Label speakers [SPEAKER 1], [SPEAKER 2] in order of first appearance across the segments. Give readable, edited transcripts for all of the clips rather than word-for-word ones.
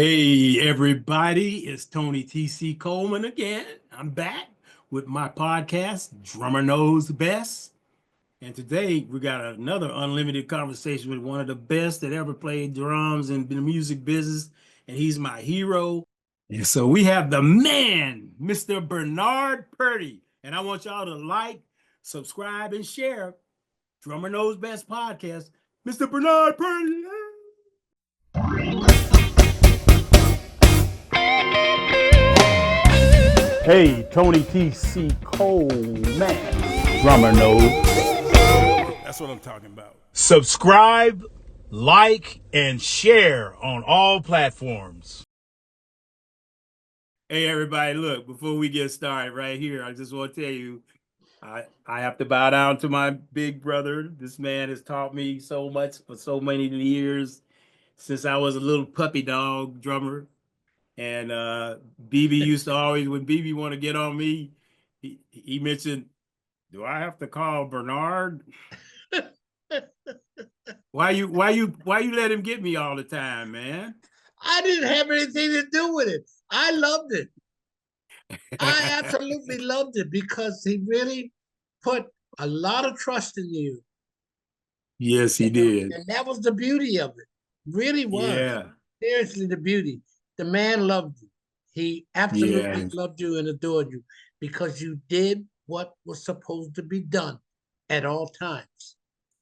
[SPEAKER 1] Hey everybody, it's Tony TC Coleman again. I'm back with my podcast, Drummer Knows Best. And today we got another unlimited conversation with one of the best that ever played drums in the music business. And he's my hero. And so we have the man, Mr. Bernard Purdie. And I want y'all to like, subscribe, and share Drummer Knows Best podcast. Mr. Bernard Purdie. Hey, Tony T.C. Coleman, drummer knows. That's what I'm talking about. Subscribe, like, and share on all platforms. Hey, everybody, look, before we get started right here, I just want to tell you, I have to bow down to my big brother. This man has taught me so much for so many years since I was a little puppy dog drummer. And BB used to always, when BB want to get on me, he mentioned, "Do I have to call Bernard? Why you let him get me all the time, man?"
[SPEAKER 2] I didn't have anything to do with it. I loved it. I absolutely loved it because he really put a lot of trust in you.
[SPEAKER 1] Yes, he did.
[SPEAKER 2] And that was the beauty of it. Really was.
[SPEAKER 1] Yeah,
[SPEAKER 2] Seriously, the beauty. The man loved you. He absolutely
[SPEAKER 1] yeah,
[SPEAKER 2] loved you and adored you because you did what was supposed to be done at all times.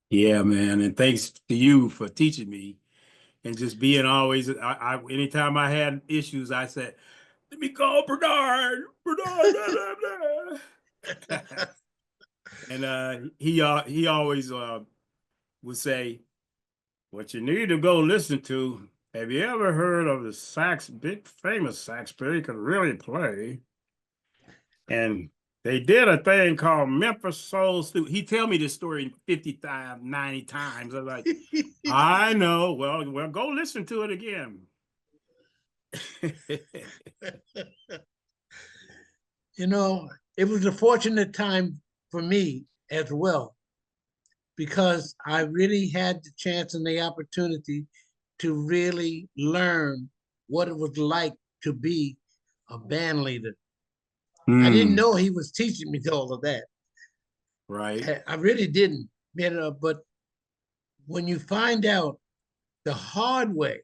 [SPEAKER 1] yeah, man. And thanks to you for teaching me and just being always. Anytime I had issues, I said, "Let me call Bernard. Bernard." Blah, blah, blah. And he always would say, "What you need to go listen to. Have you ever heard of the big famous sax player he could really play?" And they did a thing called Memphis Soul Stew. He tell me this story 55, 90 times. I was like, I know. Well, go listen to it again.
[SPEAKER 2] You know, it was a fortunate time for me as well because I really had the chance and the opportunity to really learn what it was like to be a band leader. I didn't
[SPEAKER 1] Mm,
[SPEAKER 2] know he was teaching me all of that.
[SPEAKER 1] right,
[SPEAKER 2] I really didn't, but when you find out the hard way,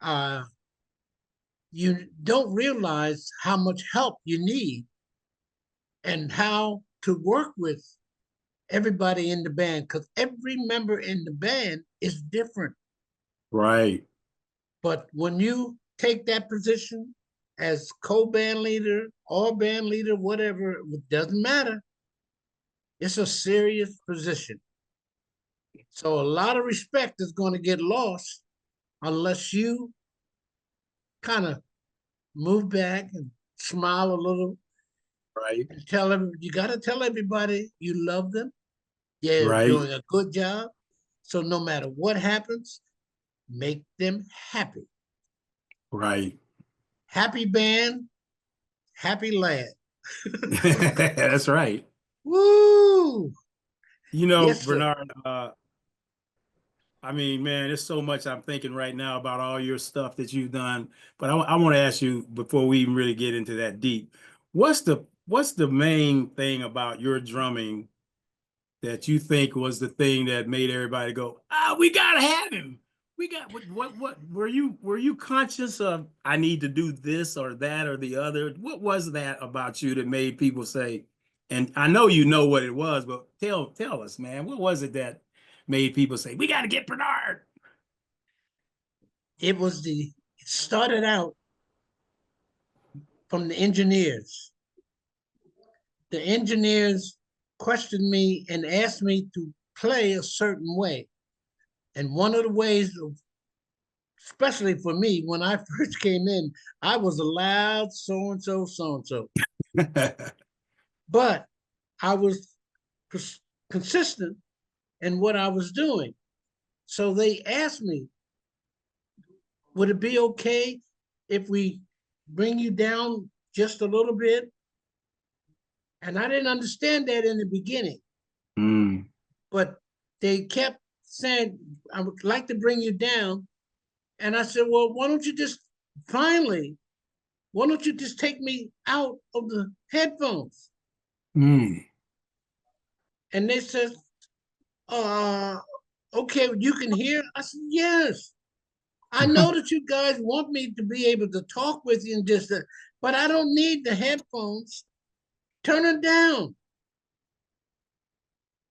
[SPEAKER 2] uh, you don't realize how much help you need and how to work with everybody in the band because every member in the band is different.
[SPEAKER 1] right,
[SPEAKER 2] But when you take that position as co-band leader or band leader, whatever, it doesn't matter. It's a serious position. So a lot of respect is going to get lost unless you kind of move back and smile a little
[SPEAKER 1] right,
[SPEAKER 2] and tell them you got to tell everybody you love them. They're
[SPEAKER 1] right,
[SPEAKER 2] doing a good job. So no matter what happens, make them happy.
[SPEAKER 1] right.
[SPEAKER 2] Happy band, happy lad.
[SPEAKER 1] That's right.
[SPEAKER 2] Woo! Yes, sir.
[SPEAKER 1] Bernard, I mean, man, there's so much I'm thinking right now about all your stuff that you've done. But I want to ask you before we even really get into that deep, what's the main thing about your drumming that you think was the thing that made everybody go, we gotta have him. We got what were you conscious of I need to do this or that or the other? What was that about you that made people say, and I know you know what it was, but tell us, man, what was it that made people say, we gotta get Bernard?
[SPEAKER 2] It started out from the engineers. The engineers questioned me and asked me to play a certain way. And one of the ways, especially for me, when I first came in, I was a loud so and so, so and so. But I was consistent in what I was doing. So they asked me, would it be okay if we bring you down just a little bit? And I didn't understand that in the beginning,
[SPEAKER 1] Mm,
[SPEAKER 2] but they kept saying, I would like to bring you down. And I said, well, why don't you just take me out of the headphones?
[SPEAKER 1] Mm.
[SPEAKER 2] And they said, uh, okay, you can hear? I said, yes. I know that you guys want me to be able to talk with you and just, but I don't need the headphones. Turn it down.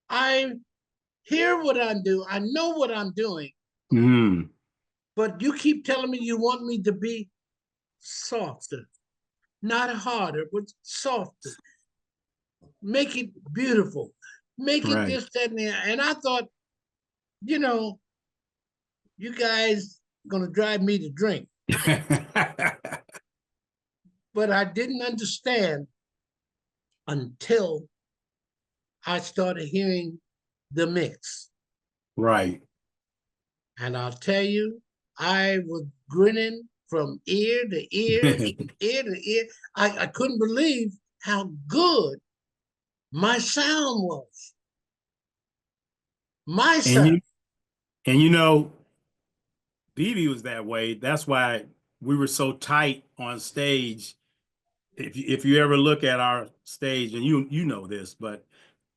[SPEAKER 2] I hear what I'm doing. I know what I'm doing,
[SPEAKER 1] Mm.
[SPEAKER 2] but you keep telling me you want me to be softer, not harder, but softer. Make it beautiful. Make it
[SPEAKER 1] Right.
[SPEAKER 2] this, that, and that. And I thought, you know, you guys gonna drive me to drink. But I didn't understand until I started hearing the mix.
[SPEAKER 1] Right.
[SPEAKER 2] And I'll tell you, I was grinning from ear to ear, ear to ear. I couldn't believe how good my sound was. My
[SPEAKER 1] and
[SPEAKER 2] sound.
[SPEAKER 1] you and you know, BB was that way. That's why we were so tight on stage. If you ever look at our stage, and you know this, but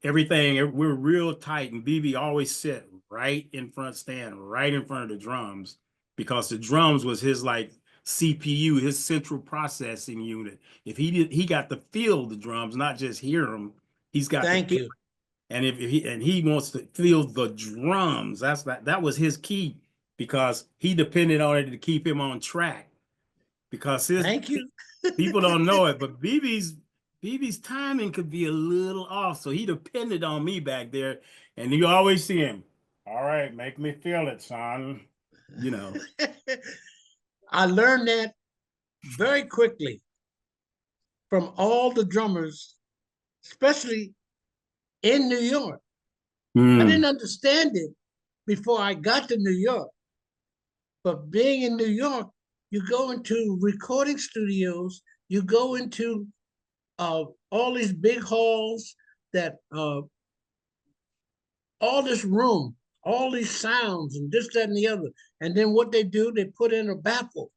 [SPEAKER 1] everything we're real tight, and BB always sit right in front stand, right in front of the drums, because the drums was his like CPU, his central processing unit. If he got to feel the drums, not just hear them. He's got to
[SPEAKER 2] Thank
[SPEAKER 1] feel.
[SPEAKER 2] you.
[SPEAKER 1] And if he wants to feel the drums, that was his key, because he depended on it to keep him on track. Because his
[SPEAKER 2] Thank you.
[SPEAKER 1] people don't know it, but BB's timing could be a little off, so he depended on me back there, and you always see him. All right, make me feel it, son. You know.
[SPEAKER 2] I learned that very quickly from all the drummers, especially in New York. I didn't
[SPEAKER 1] Mm,
[SPEAKER 2] understand it before I got to New York. But being in New York, you go into recording studios, you go into all these big halls that all this room, all these sounds and this, that, and the other. And then what they do, they put in a baffle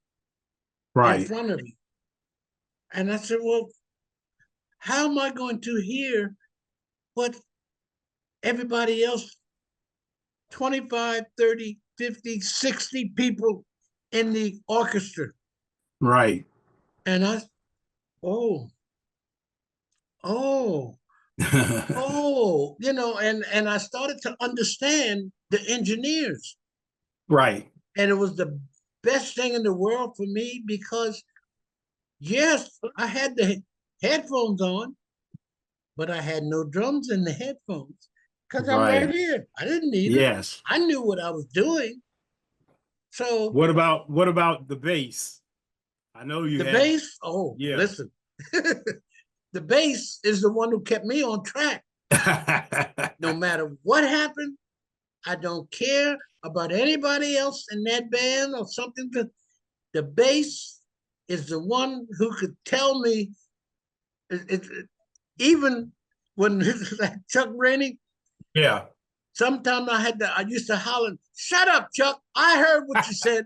[SPEAKER 2] in
[SPEAKER 1] right,
[SPEAKER 2] front of you. And I said, well, how am I going to hear what everybody else, 25, 30, 50, 60 people in the orchestra?
[SPEAKER 1] right.
[SPEAKER 2] And oh, oh, and I started to understand the engineers.
[SPEAKER 1] Right,
[SPEAKER 2] And it was the best thing in the world for me because, yes, I had the headphones on, but I had no drums in the headphones because I'm right
[SPEAKER 1] right.
[SPEAKER 2] here. I didn't need it.
[SPEAKER 1] Yes.
[SPEAKER 2] I knew what I was doing. So
[SPEAKER 1] What about the bass? I know you
[SPEAKER 2] the
[SPEAKER 1] had,
[SPEAKER 2] bass, oh,
[SPEAKER 1] yeah.
[SPEAKER 2] listen, the bass is the one who kept me on track. No matter what happened, I don't care about anybody else in that band or something. The bass is the one who could tell me, even when like Chuck Rainey,
[SPEAKER 1] Yeah.
[SPEAKER 2] sometimes I used to holler, shut up, Chuck. I heard what you said.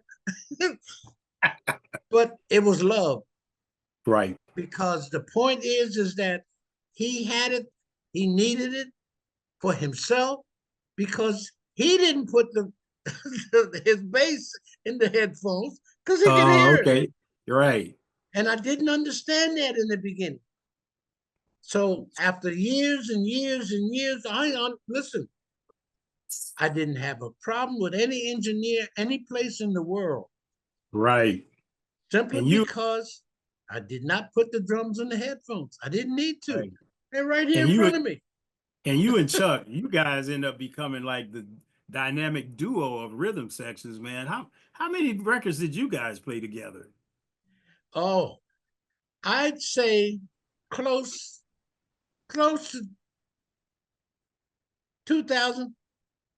[SPEAKER 2] But it was love.
[SPEAKER 1] Right.
[SPEAKER 2] Because the point is that he had it, he needed it for himself because he didn't put his bass in the headphones because he could
[SPEAKER 1] Oh,
[SPEAKER 2] hear it.
[SPEAKER 1] okay. You're right.
[SPEAKER 2] And I didn't understand that in the beginning. So after years and years and years, listen. I didn't have a problem with any engineer, any place in the world,
[SPEAKER 1] Right.
[SPEAKER 2] simply
[SPEAKER 1] And you
[SPEAKER 2] because I did not put the drums in the headphones. I didn't need to.
[SPEAKER 1] right.
[SPEAKER 2] They're right here
[SPEAKER 1] and
[SPEAKER 2] in
[SPEAKER 1] you
[SPEAKER 2] front of me.
[SPEAKER 1] and you and Chuck, you guys end up becoming like the dynamic duo of rhythm sections, man. How many records did you guys play together?
[SPEAKER 2] Oh, I'd say close, close to 2,000,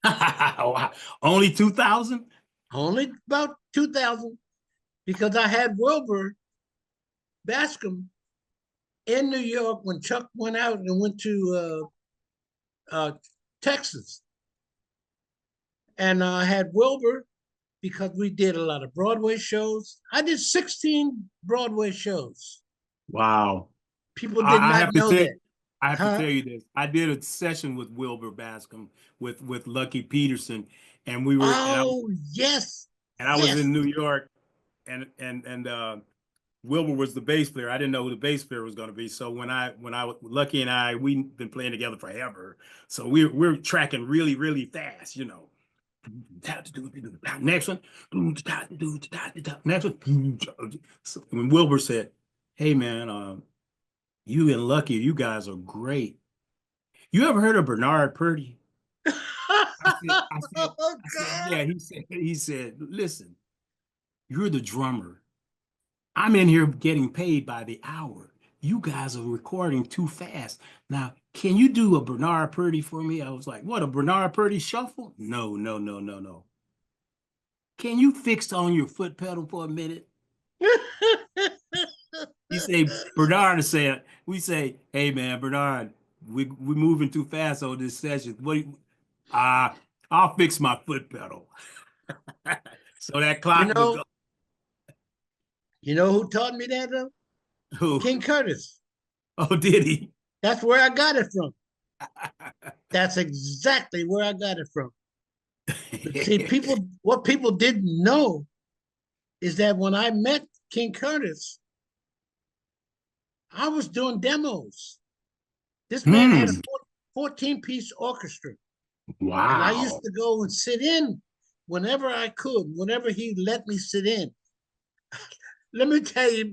[SPEAKER 1] Wow. Only 2000?
[SPEAKER 2] only about 2,000, because I had Wilbur Bascom in New York when Chuck went out and went to Texas. And I had Wilbur because we did a lot of Broadway shows. I did 16 Broadway shows.
[SPEAKER 1] Wow.
[SPEAKER 2] People did
[SPEAKER 1] I
[SPEAKER 2] not
[SPEAKER 1] have to
[SPEAKER 2] know
[SPEAKER 1] tell
[SPEAKER 2] that.
[SPEAKER 1] I have to
[SPEAKER 2] Huh?
[SPEAKER 1] tell you this. I did a session with Wilbur Bascom with Lucky Peterson, and we were
[SPEAKER 2] Oh, yes.
[SPEAKER 1] and I was
[SPEAKER 2] Yes.
[SPEAKER 1] in New York, and Wilbur was the bass player. I didn't know who the bass player was going to be. So when I Lucky and I we've been playing together forever. So we're tracking really really fast, you know. Next one, next one. So when Wilbur said, "Hey man, you and Lucky, you guys are great. You ever heard of Bernard Purdie?" I said, I said,
[SPEAKER 2] Oh,
[SPEAKER 1] I said,
[SPEAKER 2] God.
[SPEAKER 1] yeah. He said, listen, you're the drummer. I'm in here getting paid by the hour. You guys are recording too fast. Now, can you do a Bernard Purdie for me? I was like, what, a Bernard Purdie shuffle? No, no, no, no, no. Can you fix on your foot pedal for a minute? You say, Bernard is saying, we say, hey man, Bernard, we're moving too fast on this session. Uh, I'll fix my foot pedal. So that
[SPEAKER 2] You
[SPEAKER 1] clock would
[SPEAKER 2] know,
[SPEAKER 1] go.
[SPEAKER 2] you know who taught me that though?
[SPEAKER 1] Oh,
[SPEAKER 2] King Curtis.
[SPEAKER 1] oh, did he?
[SPEAKER 2] That's where I got it from. That's exactly where I got it from. But see, what people didn't know is that when I met King Curtis, I was doing demos. This man had a
[SPEAKER 1] Hmm.
[SPEAKER 2] 14-piece orchestra. And I used
[SPEAKER 1] Wow.
[SPEAKER 2] to go and sit in whenever I could, whenever he let me sit in. Let me tell you,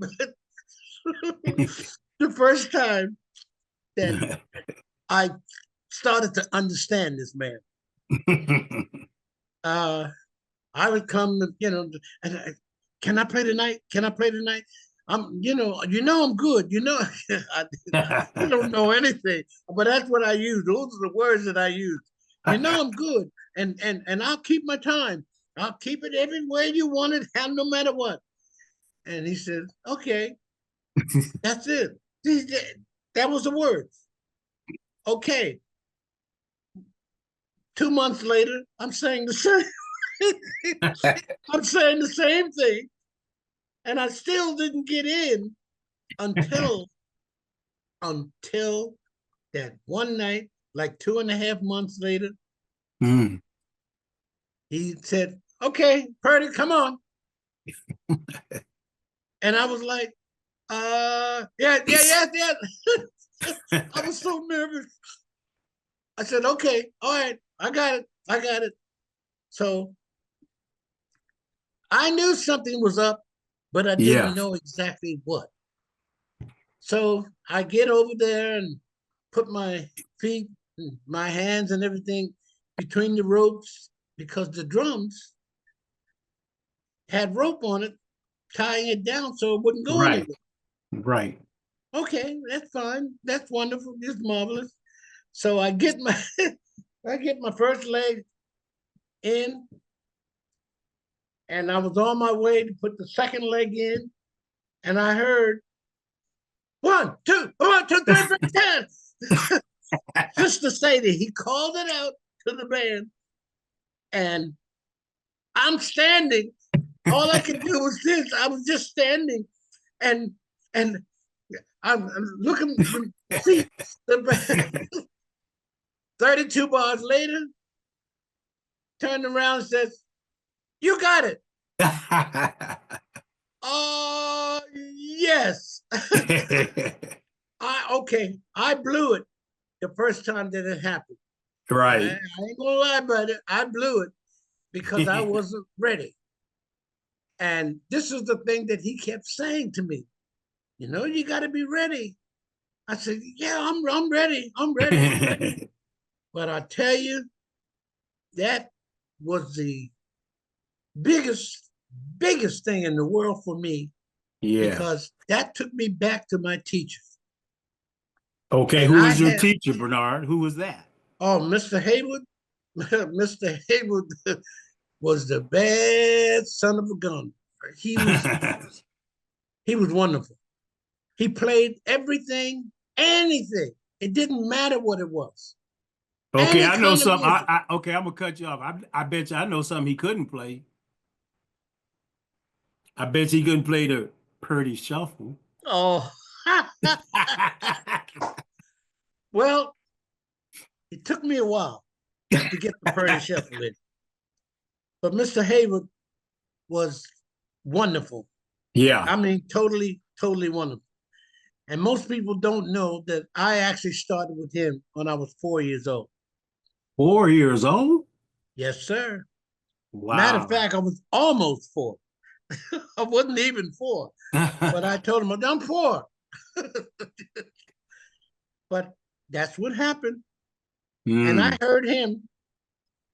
[SPEAKER 2] the first time that I started to understand this man, uh, I would come, and can I play tonight? Can I play tonight? I'm good. I, I don't know anything, but that's what I use. Those are the words that I use. I'm good, and I'll keep my time. I'll keep it everywhere you want it, no matter what. And he said, "Okay, that's it." That was the words. Okay. 2 months later, I'm saying the same. I'm saying the same thing, and I still didn't get in until until that one night, like 2.5 months later,
[SPEAKER 1] Hmm.
[SPEAKER 2] he said, "Okay, Purdy, come on." And I was like, yeah, yeah, yeah, yeah. I was so nervous. I said, "Okay, all right, I got it, I got it." So I knew something was up, but I didn't
[SPEAKER 1] Yeah.
[SPEAKER 2] know exactly what. So I get over there and put my feet, my hands, and everything between the ropes because the drums had rope on it, tying it down so it wouldn't go
[SPEAKER 1] Right.
[SPEAKER 2] anywhere.
[SPEAKER 1] Right.
[SPEAKER 2] Okay, that's fine. That's wonderful. It's marvelous. So I get my I get my first leg in, and I was on my way to put the second leg in, and I heard 1, 2, 1, 2, 3, 4, 10. Sister Sadie, he called it out to the band, and I'm standing. All I could do was this. I was just standing, and and I'm looking to see the band. 32 bars later, turned around and says, "You got it." Oh, yes. I blew it the first time that it happened. I
[SPEAKER 1] Right.
[SPEAKER 2] ain't gonna lie about it. I blew it because I wasn't ready. And this is the thing that he kept saying to me. You got to be ready. I said, "Yeah, I'm ready. I'm ready. I'm ready." But I tell you, that was the biggest, biggest thing in the world for me
[SPEAKER 1] Yeah.
[SPEAKER 2] because that took me back to my teacher.
[SPEAKER 1] Okay,
[SPEAKER 2] And
[SPEAKER 1] who
[SPEAKER 2] I
[SPEAKER 1] was your
[SPEAKER 2] had,
[SPEAKER 1] teacher, Bernard? Who was that?
[SPEAKER 2] oh, Mr. Haywood, Mr. Haywood was the bad son of a gun. He was he was wonderful. He played everything, anything. It didn't matter what it was.
[SPEAKER 1] Okay,
[SPEAKER 2] Any
[SPEAKER 1] I know
[SPEAKER 2] kind of
[SPEAKER 1] something.
[SPEAKER 2] music.
[SPEAKER 1] Okay, I'm gonna cut you off. I bet you I know something he couldn't play. I bet you couldn't play the Purdie Shuffle.
[SPEAKER 2] Oh, well, it took me a while to get the Purdie Shuffle in, but Mr. Hayward was wonderful.
[SPEAKER 1] Yeah.
[SPEAKER 2] I mean, totally, totally wonderful. And most people don't know that I actually started with him when I was 4 years old.
[SPEAKER 1] 4 years old?
[SPEAKER 2] Yes, sir. Matter of
[SPEAKER 1] Wow.
[SPEAKER 2] fact, I was almost four. I wasn't even four, but I told him, I'm four. But that's what happened. And I
[SPEAKER 1] Mm.
[SPEAKER 2] heard him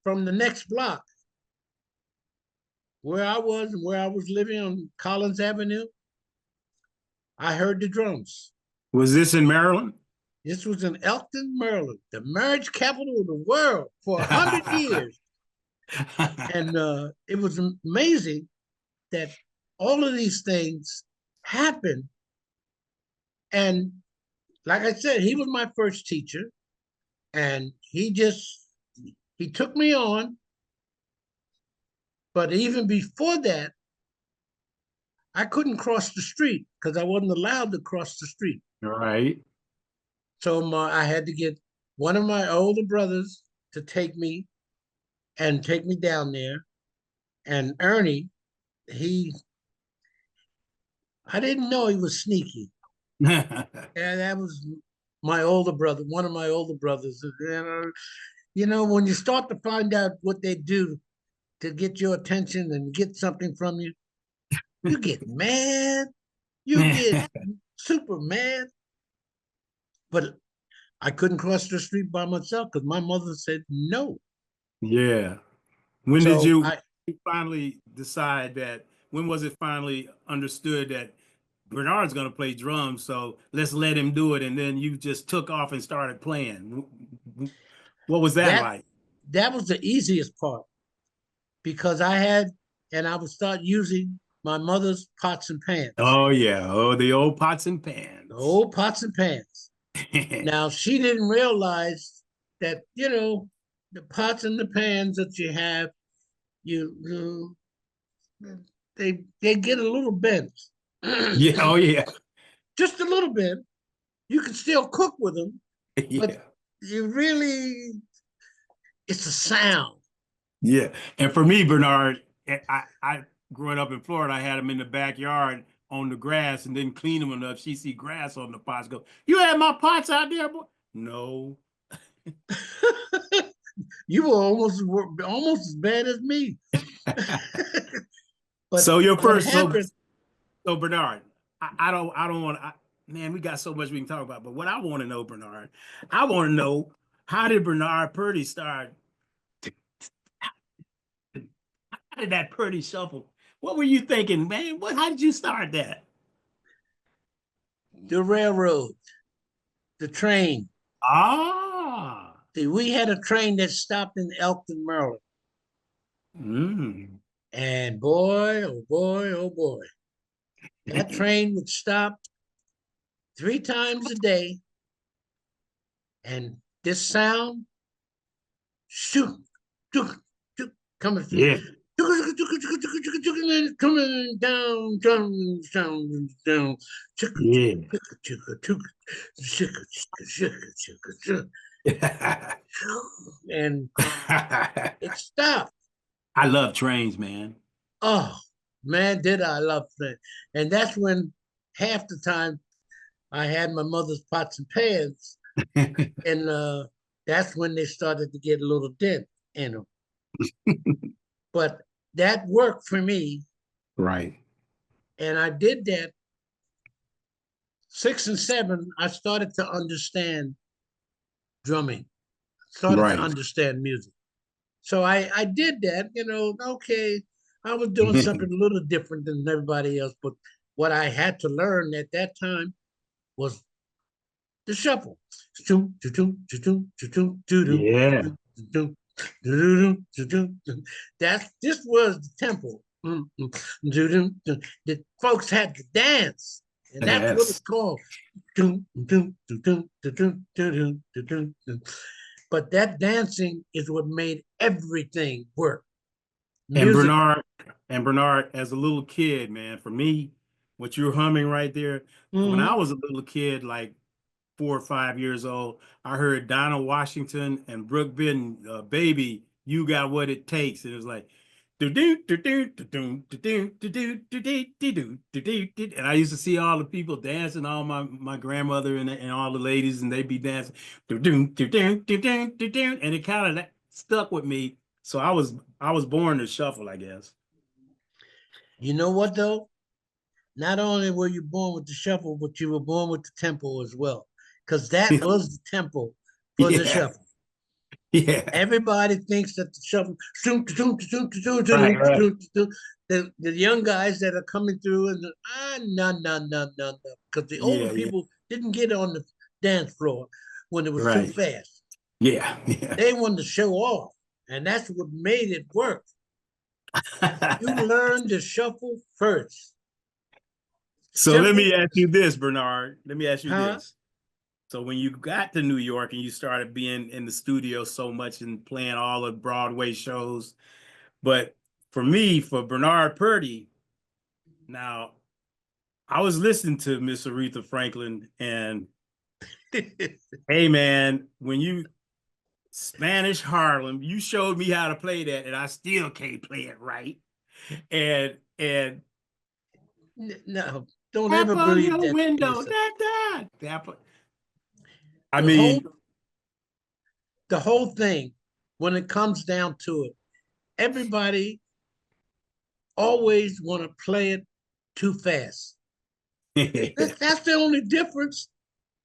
[SPEAKER 2] from the next block where I was and where I was living on Collins Avenue. I heard the drums.
[SPEAKER 1] Was this in Maryland?
[SPEAKER 2] This was in Elkton, Maryland, the marriage capital of the world for 100 years. And it was amazing that all of these things happened. And like I said, he was my first teacher. And he took me on. But even before that, I couldn't cross the street because I wasn't allowed to cross the street.
[SPEAKER 1] All right.
[SPEAKER 2] So I had to get one of my older brothers to take me down there. And Ernie, I didn't know he was sneaky. And that was my older brother, one of my older brothers. And, when you start to find out what they do to get your attention and get something from you, you get mad. You get super mad. But I couldn't cross the street by myself because my mother said no.
[SPEAKER 1] Yeah. When did
[SPEAKER 2] So
[SPEAKER 1] you
[SPEAKER 2] I
[SPEAKER 1] finally decide that? When was it finally understood that Bernard's going to play drums, so let's let him do it? And then you just took off and started playing. What was that
[SPEAKER 2] that
[SPEAKER 1] like?
[SPEAKER 2] that was the easiest part because I would start using my mother's pots and pans,
[SPEAKER 1] Oh yeah. Oh, the old pots and
[SPEAKER 2] the
[SPEAKER 1] pans.
[SPEAKER 2] old pots and pans. Now she didn't realize that the pots and the pans that you have, you they get a little bent,
[SPEAKER 1] Yeah. Oh yeah.
[SPEAKER 2] just a little bit. You can still cook with them, but
[SPEAKER 1] Yeah.
[SPEAKER 2] you really it's a sound.
[SPEAKER 1] Yeah. And for me, Bernard, I growing up in Florida, I had him in the backyard on the grass and didn't clean them enough. She see grass on the pots. Go, you had my pots out there, boy? No.
[SPEAKER 2] You were almost as bad as me. But
[SPEAKER 1] So your
[SPEAKER 2] what
[SPEAKER 1] first, so
[SPEAKER 2] happened?
[SPEAKER 1] so Bernard, I don't want to. Man, we got so much we can talk about. But what I want to know, Bernard, I want to know, how did Bernard Purdie start? How did that Purdie Shuffle? What were you thinking, man? What? How did you start that?
[SPEAKER 2] The railroad, the train.
[SPEAKER 1] Ah.
[SPEAKER 2] See, we had a train that stopped in Elkton, Maryland.
[SPEAKER 1] Mm.
[SPEAKER 2] And boy, oh boy, oh boy, that train would stop 3 times a day. And this sound, shoot, shoot, shoot, coming through.
[SPEAKER 1] Yeah.
[SPEAKER 2] Coming down, down, down, down.
[SPEAKER 1] Yeah.
[SPEAKER 2] And it stopped.
[SPEAKER 1] I love trains, man.
[SPEAKER 2] Oh, man, did I love that. And that's when half the time I had my mother's pots and pans. And that's when they started to get a little dent in them. But that worked for me.
[SPEAKER 1] Right.
[SPEAKER 2] And I did that 6 and 7. I started to understand drumming, started to
[SPEAKER 1] Right.
[SPEAKER 2] understand music. So I did that, okay. I was doing something a little different than everybody else. But what I had to learn at that time was the shuffle.
[SPEAKER 1] Yeah.
[SPEAKER 2] This was the tempo. The folks had to dance, and that's what it's
[SPEAKER 1] Yes.
[SPEAKER 2] called. But that dancing is what made everything work.
[SPEAKER 1] And
[SPEAKER 2] Music.
[SPEAKER 1] Bernard, And Bernard, as a little kid, man, for me, what you're humming right there, when I
[SPEAKER 2] Hmm.
[SPEAKER 1] was a little kid, like 4 or 5 years old, I heard Donald Washington and Brooke Benton, "Baby, You Got What It Takes," and it was like, do do do do do do do do do do do do do do, and I used to see all the people dancing, all my grandmother and all the ladies, and they'd be dancing, do do do do do do do do, and it kind of stuck with me. So I was born to shuffle, I guess.
[SPEAKER 2] You know what though? Not only were you born with the shuffle, but you were born with the tempo as well, because that was the tempo for the
[SPEAKER 1] Yeah,
[SPEAKER 2] shuffle.
[SPEAKER 1] yeah,
[SPEAKER 2] Everybody thinks that the shuffle,
[SPEAKER 1] right, right.
[SPEAKER 2] the young guys that are coming through and no, no, no, no, no, because the older
[SPEAKER 1] Yeah, yeah,
[SPEAKER 2] people didn't get on the dance floor when it was too
[SPEAKER 1] right.
[SPEAKER 2] fast.
[SPEAKER 1] Yeah, yeah.
[SPEAKER 2] They wanted to show off, and that's what made it work. You learn to shuffle first.
[SPEAKER 1] So let
[SPEAKER 2] Simple,
[SPEAKER 1] me ask you this, Bernard. Let me ask you
[SPEAKER 2] huh?
[SPEAKER 1] this. So when you got to New York and you started being in the studio so much and playing all the Broadway shows, but for me, for Bernard Purdie, now I was listening to Miss Aretha Franklin, and hey man, when you Spanish Harlem, you showed me how to play that, and I still can't play it right. And
[SPEAKER 2] No, don't
[SPEAKER 1] tap
[SPEAKER 2] ever
[SPEAKER 1] on
[SPEAKER 2] believe
[SPEAKER 1] your
[SPEAKER 2] that to
[SPEAKER 1] window,
[SPEAKER 2] yourself.
[SPEAKER 1] da da. I
[SPEAKER 2] The whole
[SPEAKER 1] mean,
[SPEAKER 2] the whole thing, when it comes down to it, everybody always want to play it too fast. That's the only difference.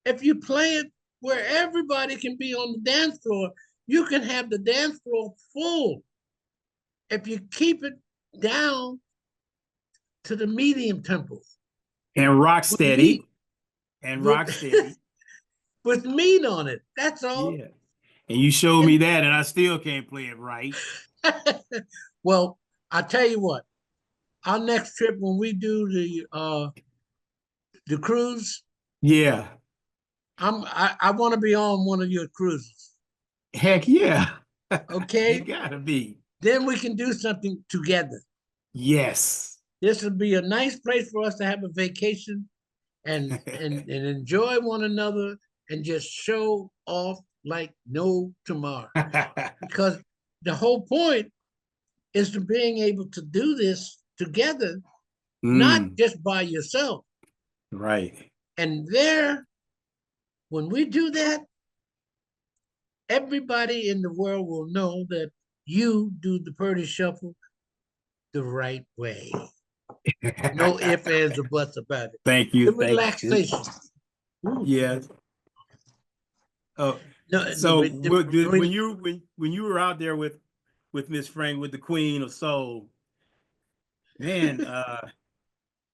[SPEAKER 2] If you play it where everybody can be on the dance floor, you can have the dance floor full. If you keep it down to the medium tempo
[SPEAKER 1] and rock
[SPEAKER 2] with meat,
[SPEAKER 1] steady, and
[SPEAKER 2] with,
[SPEAKER 1] rock steady.
[SPEAKER 2] with meat on it. That's all.
[SPEAKER 1] Yeah. And you showed me
[SPEAKER 2] And
[SPEAKER 1] that, and I still can't play it right.
[SPEAKER 2] well, I tell you what, our next trip when we do the cruise,
[SPEAKER 1] Yeah.
[SPEAKER 2] I want to be on one of your cruises.
[SPEAKER 1] Heck yeah. You
[SPEAKER 2] Okay,
[SPEAKER 1] gotta be.
[SPEAKER 2] then we can do something together.
[SPEAKER 1] Yes.
[SPEAKER 2] This would be a nice place for us to have a vacation and enjoy one another and just show off like no tomorrow. Because the whole point is to being able to do this together, not
[SPEAKER 1] Mm,
[SPEAKER 2] just by yourself.
[SPEAKER 1] right.
[SPEAKER 2] And there, when we do that, everybody in the world will know that you do the Purdie Shuffle the right way. No ifs, ands, or buts about it.
[SPEAKER 1] Thank you.
[SPEAKER 2] The
[SPEAKER 1] Thank you.
[SPEAKER 2] relaxation. Ooh.
[SPEAKER 1] Yeah. Oh,
[SPEAKER 2] No,
[SPEAKER 1] so when
[SPEAKER 2] when
[SPEAKER 1] you were out there with Miss Frank, with the Queen of Soul, man,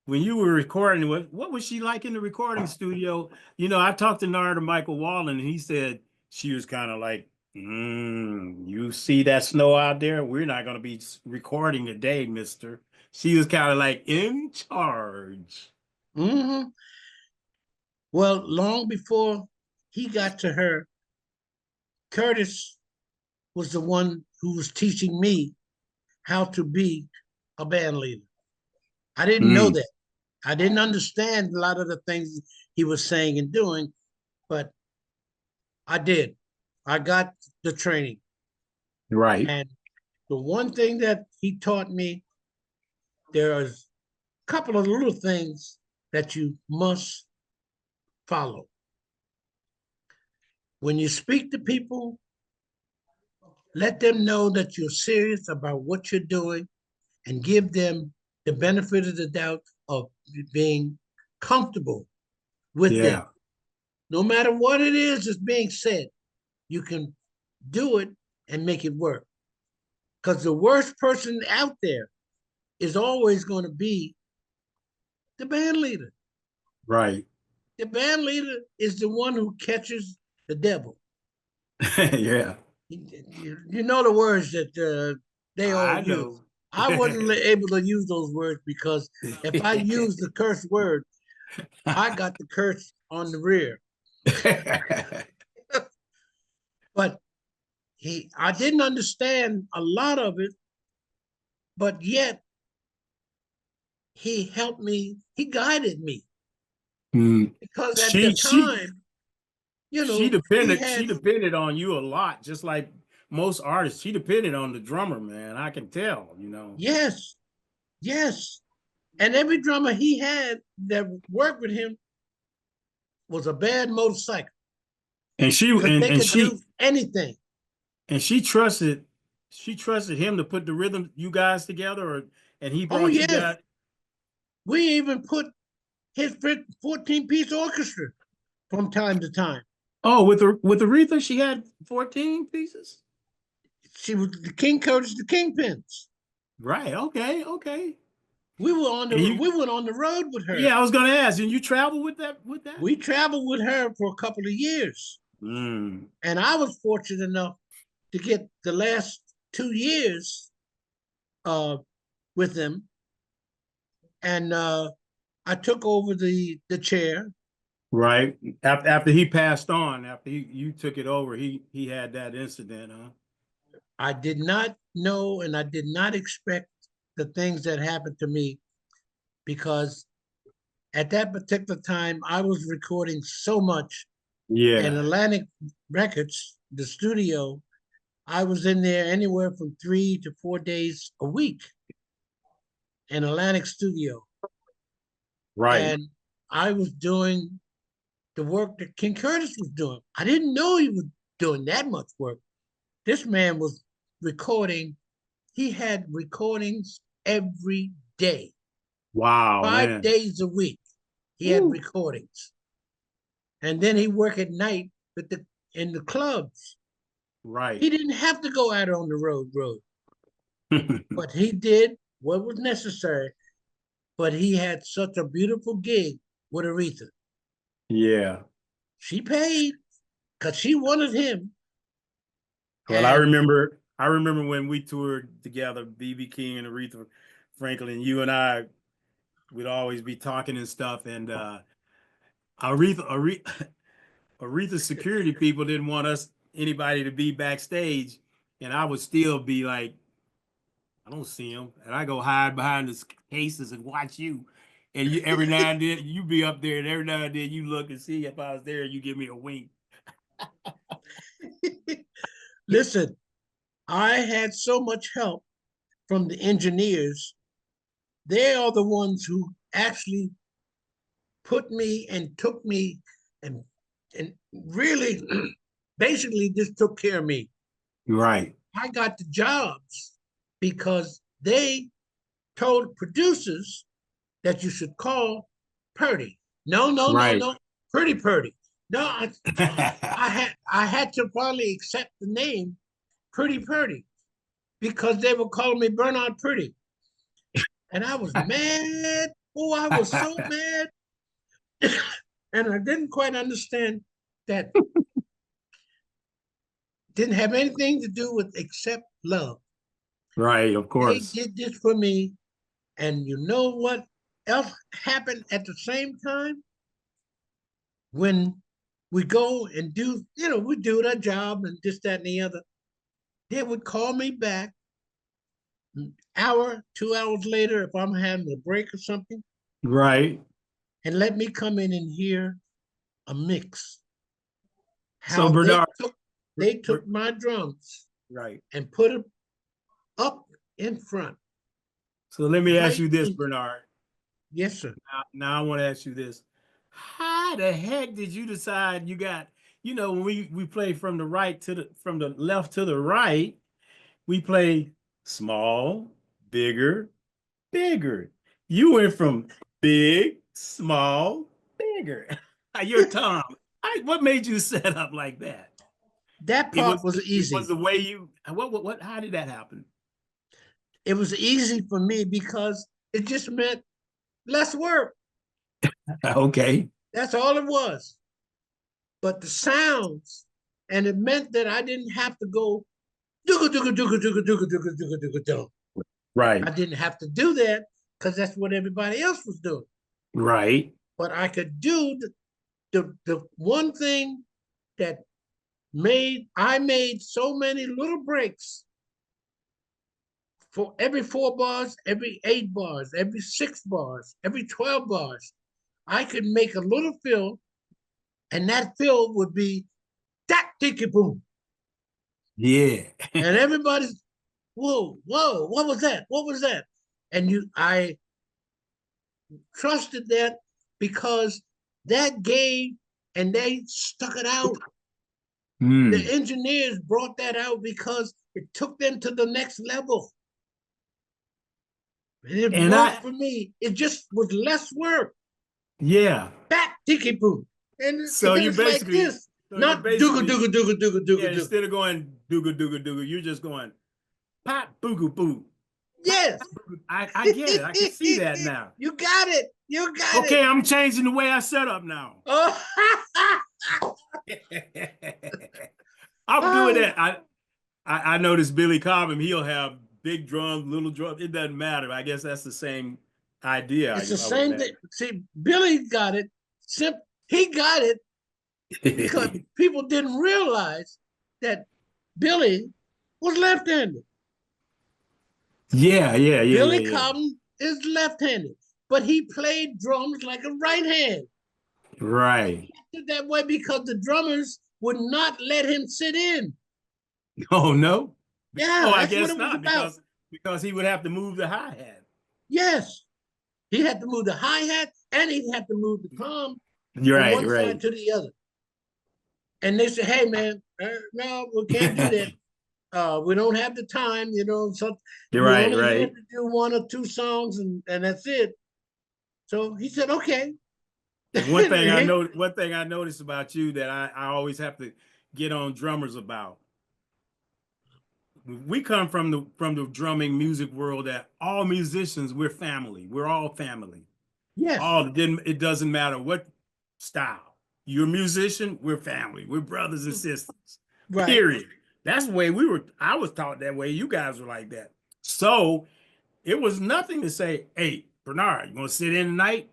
[SPEAKER 1] when you were recording, what was she like in the recording studio? I talked to Narada Michael Wallen, and he said she was kind of like, you see that snow out there? We're not going to be recording today, mister. She was kind of like in charge.
[SPEAKER 2] hmm well, long before he got to her, Curtis was the one who was teaching me how to be a band leader. I didn't know
[SPEAKER 1] Mm,
[SPEAKER 2] that. I didn't understand a lot of the things he was saying and doing, but I did. I got the training.
[SPEAKER 1] right.
[SPEAKER 2] And the one thing that he taught me, there's a couple of little things that you must follow. When you speak to people, let them know that you're serious about what you're doing and give them the benefit of the doubt of being comfortable with them.
[SPEAKER 1] Yeah.
[SPEAKER 2] No matter what it is that's being said, you can do it and make it work. Because the worst person out there is always going to be the band leader.
[SPEAKER 1] Right.
[SPEAKER 2] The band leader is the one who catches the devil.
[SPEAKER 1] Yeah.
[SPEAKER 2] You know the words that they all
[SPEAKER 1] I
[SPEAKER 2] use.
[SPEAKER 1] know.
[SPEAKER 2] I wasn't able to use those words because if I use the curse word, I got the curse on the rear. But I didn't understand a lot of it, but yet he helped me, he guided me.
[SPEAKER 1] Mm.
[SPEAKER 2] Because at the
[SPEAKER 1] She she
[SPEAKER 2] time, you
[SPEAKER 1] she
[SPEAKER 2] know, he
[SPEAKER 1] depended
[SPEAKER 2] had,
[SPEAKER 1] she depended on you a lot, just like most artists. She depended on the drummer, man. I can tell, you know.
[SPEAKER 2] yes, yes. And every drummer he had that worked with him was a bad motorcycle
[SPEAKER 1] And she
[SPEAKER 2] because
[SPEAKER 1] and
[SPEAKER 2] they
[SPEAKER 1] and
[SPEAKER 2] could do
[SPEAKER 1] she
[SPEAKER 2] anything.
[SPEAKER 1] and she trusted him to put the rhythm you guys together, or and he
[SPEAKER 2] Oh,
[SPEAKER 1] brought you
[SPEAKER 2] yes.
[SPEAKER 1] guys.
[SPEAKER 2] We even put his 14-piece orchestra from time to time.
[SPEAKER 1] Oh, with Aretha, she had 14 pieces.
[SPEAKER 2] She was the King Curtis, the Kingpins.
[SPEAKER 1] Right. Okay. Okay. And
[SPEAKER 2] We
[SPEAKER 1] you,
[SPEAKER 2] went on the road with her.
[SPEAKER 1] yeah, I was gonna ask, and you travel with that with that?
[SPEAKER 2] We traveled with her for a couple of years.
[SPEAKER 1] Mm.
[SPEAKER 2] And I was fortunate enough to get the last 2 years uh, with them. And I took over the chair.
[SPEAKER 1] Right. After he passed on, after you took it over, he had that incident, huh?
[SPEAKER 2] I did not know and I did not expect the things that happened to me because at that particular time I was recording so much, and
[SPEAKER 1] Yeah.
[SPEAKER 2] Atlantic Records, the studio, I was in there anywhere from 3 to 4 days a week in Atlantic Studio.
[SPEAKER 1] Right.
[SPEAKER 2] And I was doing the work that King Curtis was doing. I didn't know he was doing that much work. This man was recording, he had recordings every day,
[SPEAKER 1] Wow,
[SPEAKER 2] five
[SPEAKER 1] man.
[SPEAKER 2] days a week. He had
[SPEAKER 1] Woo.
[SPEAKER 2] recordings. And then he worked at night with in the clubs.
[SPEAKER 1] Right.
[SPEAKER 2] He didn't have to go out on the road, but he did what was necessary. But he had such a beautiful gig with Aretha.
[SPEAKER 1] Yeah.
[SPEAKER 2] She paid because she wanted him.
[SPEAKER 1] Well, I
[SPEAKER 2] And
[SPEAKER 1] remember I remember when we toured together, BB King and Aretha Franklin, you and I would always be talking and stuff. And Aretha Aretha's security people didn't want us anybody to be backstage, and I would still be like, I don't see him, and I go hide behind the cases and watch you. And you every now and then you be up there, and every now and then you look and see if I was there, and you give me a wink.
[SPEAKER 2] listen, I had so much help from the engineers. They are the ones who actually put me and took me and really basically just took care of me.
[SPEAKER 1] Right,
[SPEAKER 2] I got the jobs because they told producers that you should call Purdie. No, no, no,
[SPEAKER 1] right.
[SPEAKER 2] no, Purdie. No, I had to finally accept the name Purdie because they were calling me Bernard Purdie, and I was mad. Oh, I was so mad, and I didn't quite understand that didn't have anything to do with except love.
[SPEAKER 1] Right, of
[SPEAKER 2] They
[SPEAKER 1] course.
[SPEAKER 2] did this for me, and you know what else happened at the same time? When we go and do, we do our job and this, that, and the other, they would call me back an hour, 2 hours later, if I'm having a break or something,
[SPEAKER 1] Right.
[SPEAKER 2] and let me come in and hear a mix.
[SPEAKER 1] So
[SPEAKER 2] How
[SPEAKER 1] Bernard,
[SPEAKER 2] they took
[SPEAKER 1] Ber-
[SPEAKER 2] my drums
[SPEAKER 1] right.
[SPEAKER 2] and put them up in front,
[SPEAKER 1] So let me ask
[SPEAKER 2] right
[SPEAKER 1] you this,
[SPEAKER 2] in.
[SPEAKER 1] Bernard.
[SPEAKER 2] Yes, sir.
[SPEAKER 1] Now I want to ask you this. How the heck did you decide when we play from the right to from the left to the right, we play small, bigger, bigger. You went from big, small, bigger. You're Tom. What made you set up like that?
[SPEAKER 2] That
[SPEAKER 1] It
[SPEAKER 2] part
[SPEAKER 1] was
[SPEAKER 2] was
[SPEAKER 1] it was
[SPEAKER 2] easy.
[SPEAKER 1] the way you what how did that happen?
[SPEAKER 2] It was easy for me because it just meant less work.
[SPEAKER 1] Okay.
[SPEAKER 2] That's all it was. But the sounds, and it meant that I didn't have to go dooga dooga dooga dooga dooga dooga dooga dooga dooga. I
[SPEAKER 1] Right.
[SPEAKER 2] didn't have to do that because that's what everybody else was doing.
[SPEAKER 1] Right.
[SPEAKER 2] But I could do the one thing that I made so many little breaks for every 4 bars, every 8 bars, every 6 bars, every 12 bars, I could make a little fill, and that fill would be that ticky boom.
[SPEAKER 1] Yeah.
[SPEAKER 2] And everybody's, whoa, whoa, what was that? What was that? And I trusted that because that gave, and they stuck it out. The engineers brought that out because it took them to the next level. And it
[SPEAKER 1] And
[SPEAKER 2] worked for me. It just was less work.
[SPEAKER 1] yeah.
[SPEAKER 2] Back tiki boom. And
[SPEAKER 1] So you
[SPEAKER 2] it's like
[SPEAKER 1] basically,
[SPEAKER 2] this. Not dooga dooga dooga dooga
[SPEAKER 1] yeah,
[SPEAKER 2] dooga dooga.
[SPEAKER 1] instead of going dooga dooga dooga, you're just going pop booga boo.
[SPEAKER 2] Yes.
[SPEAKER 1] I get it. I can see that now.
[SPEAKER 2] You got it. You got
[SPEAKER 1] Okay,
[SPEAKER 2] it.
[SPEAKER 1] I'm changing the way I set up now.
[SPEAKER 2] Oh.
[SPEAKER 1] I'm doing that. I noticed Billy Cobham, he'll have big drums, little drums. It doesn't matter. I guess that's the same idea.
[SPEAKER 2] It's the same thing. See, Billy got it. He got it because people didn't realize that Billy was left-handed.
[SPEAKER 1] Yeah.
[SPEAKER 2] Billy Cobham is left-handed, but he played drums like a right hand.
[SPEAKER 1] Right.
[SPEAKER 2] He did that way because the drummers would not let him sit in.
[SPEAKER 1] Oh no.
[SPEAKER 2] Yeah,
[SPEAKER 1] I
[SPEAKER 2] that's
[SPEAKER 1] guess
[SPEAKER 2] what it was
[SPEAKER 1] not
[SPEAKER 2] about.
[SPEAKER 1] because he would have to move the hi-hat.
[SPEAKER 2] Yes, he had to move the hi-hat and he had to move the tom from one side to the other. And they said, "Hey, man, no, we can't do that. We don't have the time, So
[SPEAKER 1] You're
[SPEAKER 2] we only
[SPEAKER 1] right.
[SPEAKER 2] have to do 1 or 2 songs, and that's it." So he said, "Okay."
[SPEAKER 1] And one thing I noticed about you that I always have to get on drummers about. We come from the drumming music world that all musicians, we're family. We're all family.
[SPEAKER 2] Yes.
[SPEAKER 1] It doesn't matter what style. You're a musician, we're family. We're brothers and sisters.
[SPEAKER 2] Right.
[SPEAKER 1] Period. That's the way I was taught that way. You guys were like that. So it was nothing to say, "Hey, Bernard, you want to sit in tonight?"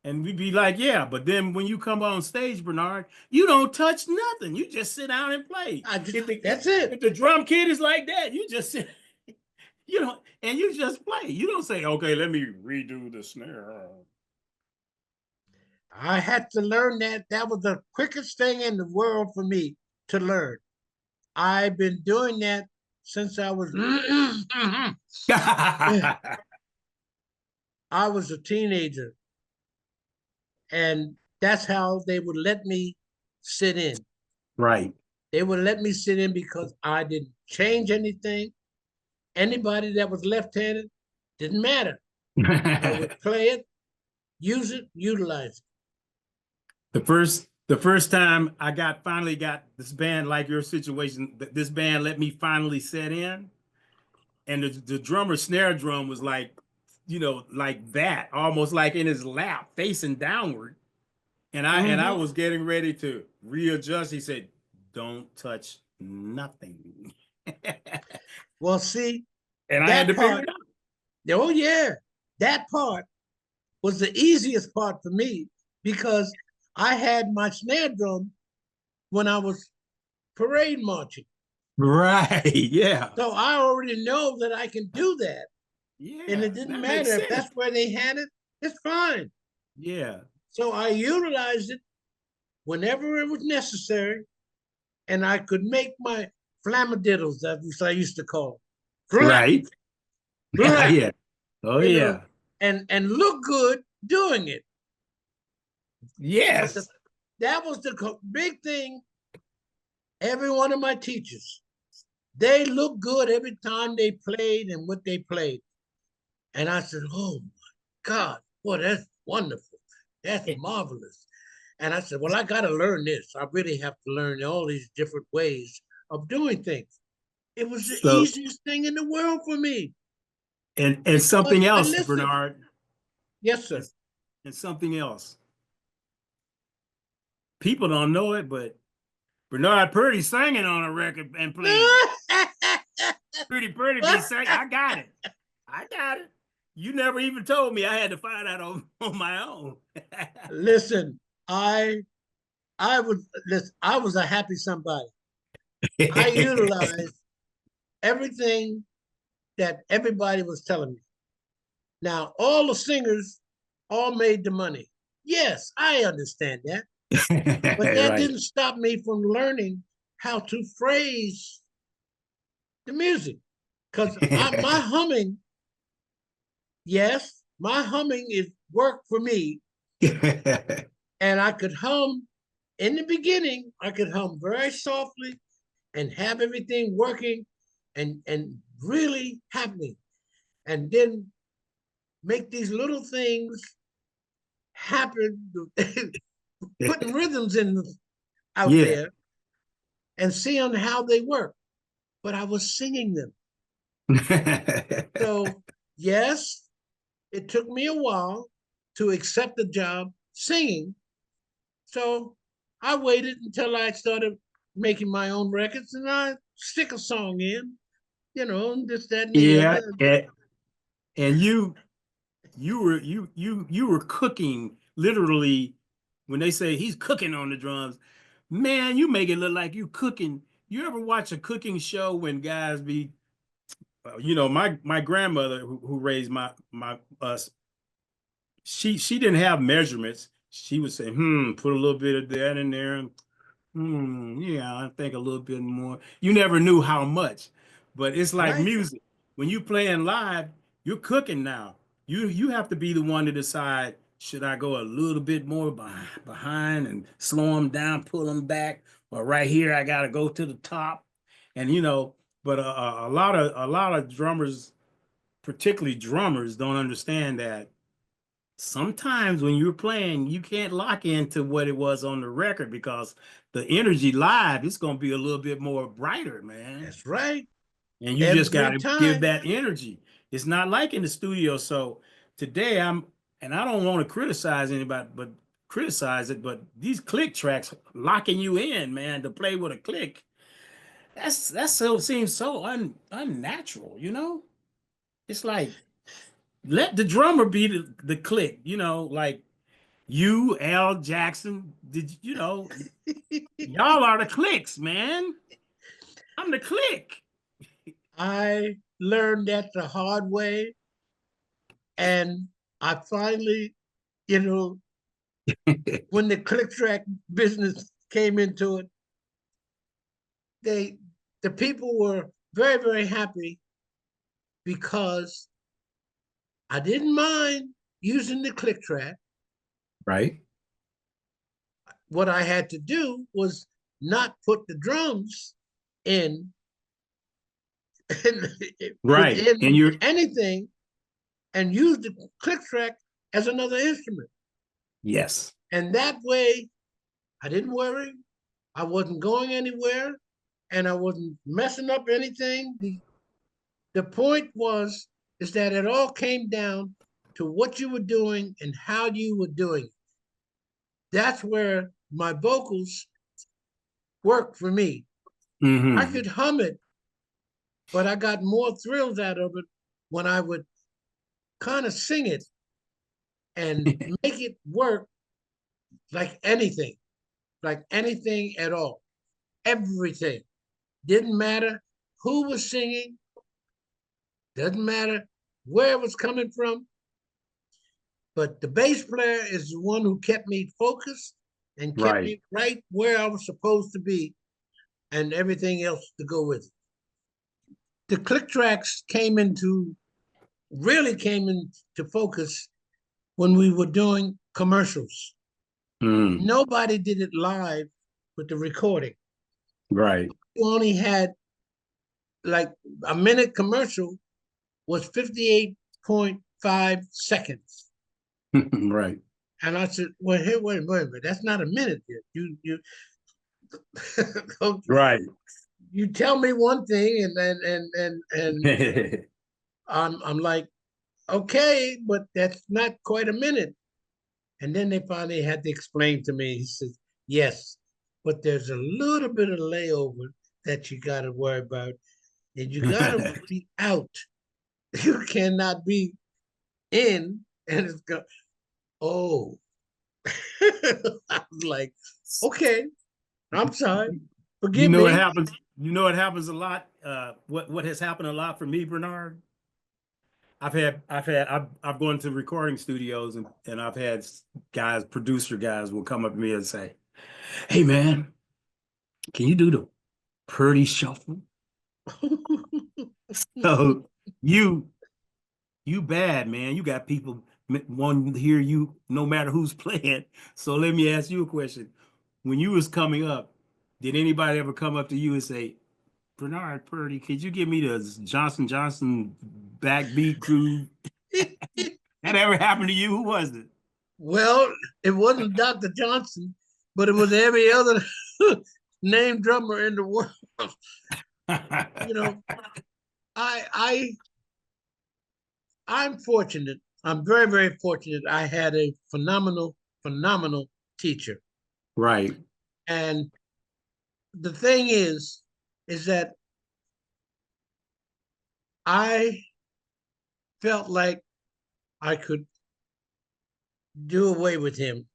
[SPEAKER 1] And we'd be like, "Yeah." But then when you come on stage, Bernard, you don't touch nothing. You just sit down and play.
[SPEAKER 2] That's it.
[SPEAKER 1] If the drum kit is like that, you just sit, and you just play. You don't say, "Okay, let me redo the snare."
[SPEAKER 2] I had to learn that. That was the quickest thing in the world for me to learn. I've been doing that since I was I was a teenager. And that's how they would let me sit in.
[SPEAKER 1] Right.
[SPEAKER 2] They would let me sit in because I didn't change anything. Anybody that was left-handed didn't matter. They would play it, use it, utilize it.
[SPEAKER 1] The first time I finally got this band, like your situation, this band let me finally set in, and the drummer snare drum was like, like that, almost like in his lap, facing downward. And I was getting ready to readjust. He said, "Don't touch nothing."
[SPEAKER 2] Well, see,
[SPEAKER 1] and I had to figure it out.
[SPEAKER 2] Oh yeah, that part was the easiest part for me because I had my snare drum when I was parade marching.
[SPEAKER 1] Right. Yeah.
[SPEAKER 2] So I already know that I can do that.
[SPEAKER 1] Yeah.
[SPEAKER 2] And it didn't matter if that's where they had it, it's fine.
[SPEAKER 1] Yeah.
[SPEAKER 2] So I utilized it whenever it was necessary, and I could make my flamadiddles, as I used to call them.
[SPEAKER 1] Right. Yeah. Oh yeah.
[SPEAKER 2] And look good doing it.
[SPEAKER 1] Yes.
[SPEAKER 2] That was the big thing. Every one of my teachers, they looked good every time they played and what they played. And I said, "Oh my God, boy, that's wonderful. That's marvelous." And I said, "Well, I got to learn this. I really have to learn all these different ways of doing things." It was the easiest thing in the world for me.
[SPEAKER 1] And something else, Bernard.
[SPEAKER 2] Yes, sir.
[SPEAKER 1] And something else. People don't know it, but Bernard Purdie singing on a record and playing. Purdie be singing. I got it. You never even told me. I had to find out on my own.
[SPEAKER 2] Listen, I was a happy somebody. I utilized everything that everybody was telling me. Now, all the singers all made the money. Yes, I understand that. But that
[SPEAKER 1] Right.
[SPEAKER 2] didn't stop me from learning how to phrase the music. Because my humming, yes, my humming is work for me. And I could hum in the beginning, I could hum very softly and have everything working and really happening. And then make these little things happen, putting rhythms in out
[SPEAKER 1] Yeah.
[SPEAKER 2] there and seeing how they work. But I was singing them. So, yes, it took me a while to accept the job singing. So I waited until I started making my own records and I stick a song in, this, that, and the
[SPEAKER 1] Yeah.
[SPEAKER 2] other.
[SPEAKER 1] And you were cooking literally when they say he's cooking on the drums. Man, you make it look like you cooking. You ever watch a cooking show when guys be my grandmother who raised my us, she didn't have measurements. She would say, put a little bit of that in there, and yeah, I think a little bit more. You never knew how much, but it's like
[SPEAKER 2] Right.
[SPEAKER 1] music. When you playing live, you're cooking now. You have to be the one to decide, should I go a little bit more behind and slow them down, pull them back, or right here I got to go to the top, and but a lot of drummers, particularly drummers, don't understand that sometimes when you're playing, you can't lock into what it was on the record because the energy live is going to be a little bit more brighter, man.
[SPEAKER 2] That's right.
[SPEAKER 1] And you just got
[SPEAKER 2] Every
[SPEAKER 1] to give
[SPEAKER 2] time.
[SPEAKER 1] that energy. It's not like in the studio. So today and I don't want to criticize anybody, but criticize it, but these click tracks locking you in, man, to play with a click, that's so seems so unnatural, It's like let the drummer be the click, like you, Al Jackson, y'all are the clicks, man. I'm the click.
[SPEAKER 2] I learned that the hard way. And I finally, you know, when the click track business came into it, they the people were very, very happy because I didn't mind using the click track.
[SPEAKER 1] Right.
[SPEAKER 2] What I had to do was not put the drums in
[SPEAKER 1] Right. And
[SPEAKER 2] within
[SPEAKER 1] you're
[SPEAKER 2] anything and use the click track as another instrument.
[SPEAKER 1] yes.
[SPEAKER 2] And that way I didn't worry. I wasn't going anywhere and I wasn't messing up anything. The point was is that it all came down to what you were doing and how you were doing it. That's where my vocals worked for me. I
[SPEAKER 1] Hmm.
[SPEAKER 2] could hum it, but I got more thrills out of it when I would kind of sing it and make it work like anything at all. Everything. Didn't matter who was singing, doesn't matter where it was coming from, but the bass player is the one who kept me focused and kept
[SPEAKER 1] Right.
[SPEAKER 2] me right where I was supposed to be and everything else to go with it. The click tracks really came into focus when we were doing commercials.
[SPEAKER 1] Mm.
[SPEAKER 2] Nobody did it live with the recording.
[SPEAKER 1] Right.
[SPEAKER 2] You only had like a minute commercial was 58.5 seconds.
[SPEAKER 1] Right.
[SPEAKER 2] And I said, well, hey, wait a minute. That's not a minute yet. You
[SPEAKER 1] Right.
[SPEAKER 2] you tell me one thing and I'm like, okay, but that's not quite a minute. And then they finally had to explain to me. He says, yes, but there's a little bit of layover that you got to worry about. And you got to be out. You cannot be in. And it's go, oh. I was like, okay, I'm sorry.
[SPEAKER 1] You
[SPEAKER 2] Forgive
[SPEAKER 1] know it
[SPEAKER 2] me.
[SPEAKER 1] happens. You know it happens a lot. What has happened a lot for me, Bernard? I've gone to recording studios and I've had producer guys will come up to me and say, "Hey man, can you do the Purdie Shuffle?" So you you bad, man. You got people wanting to hear you no matter who's playing. So let me ask you a question. When you was coming up, did anybody ever come up to you and say, "Bernard Purdie, could you give me the Johnson Johnson backbeat groove?" That ever happened to you? Who was it?
[SPEAKER 2] Well, it wasn't Dr. Johnson, but it was every other named drummer in the world. You know, I I I'm fortunate. I'm very, very fortunate. I had a phenomenal teacher.
[SPEAKER 1] Right.
[SPEAKER 2] And the thing is that I felt like I could do away with him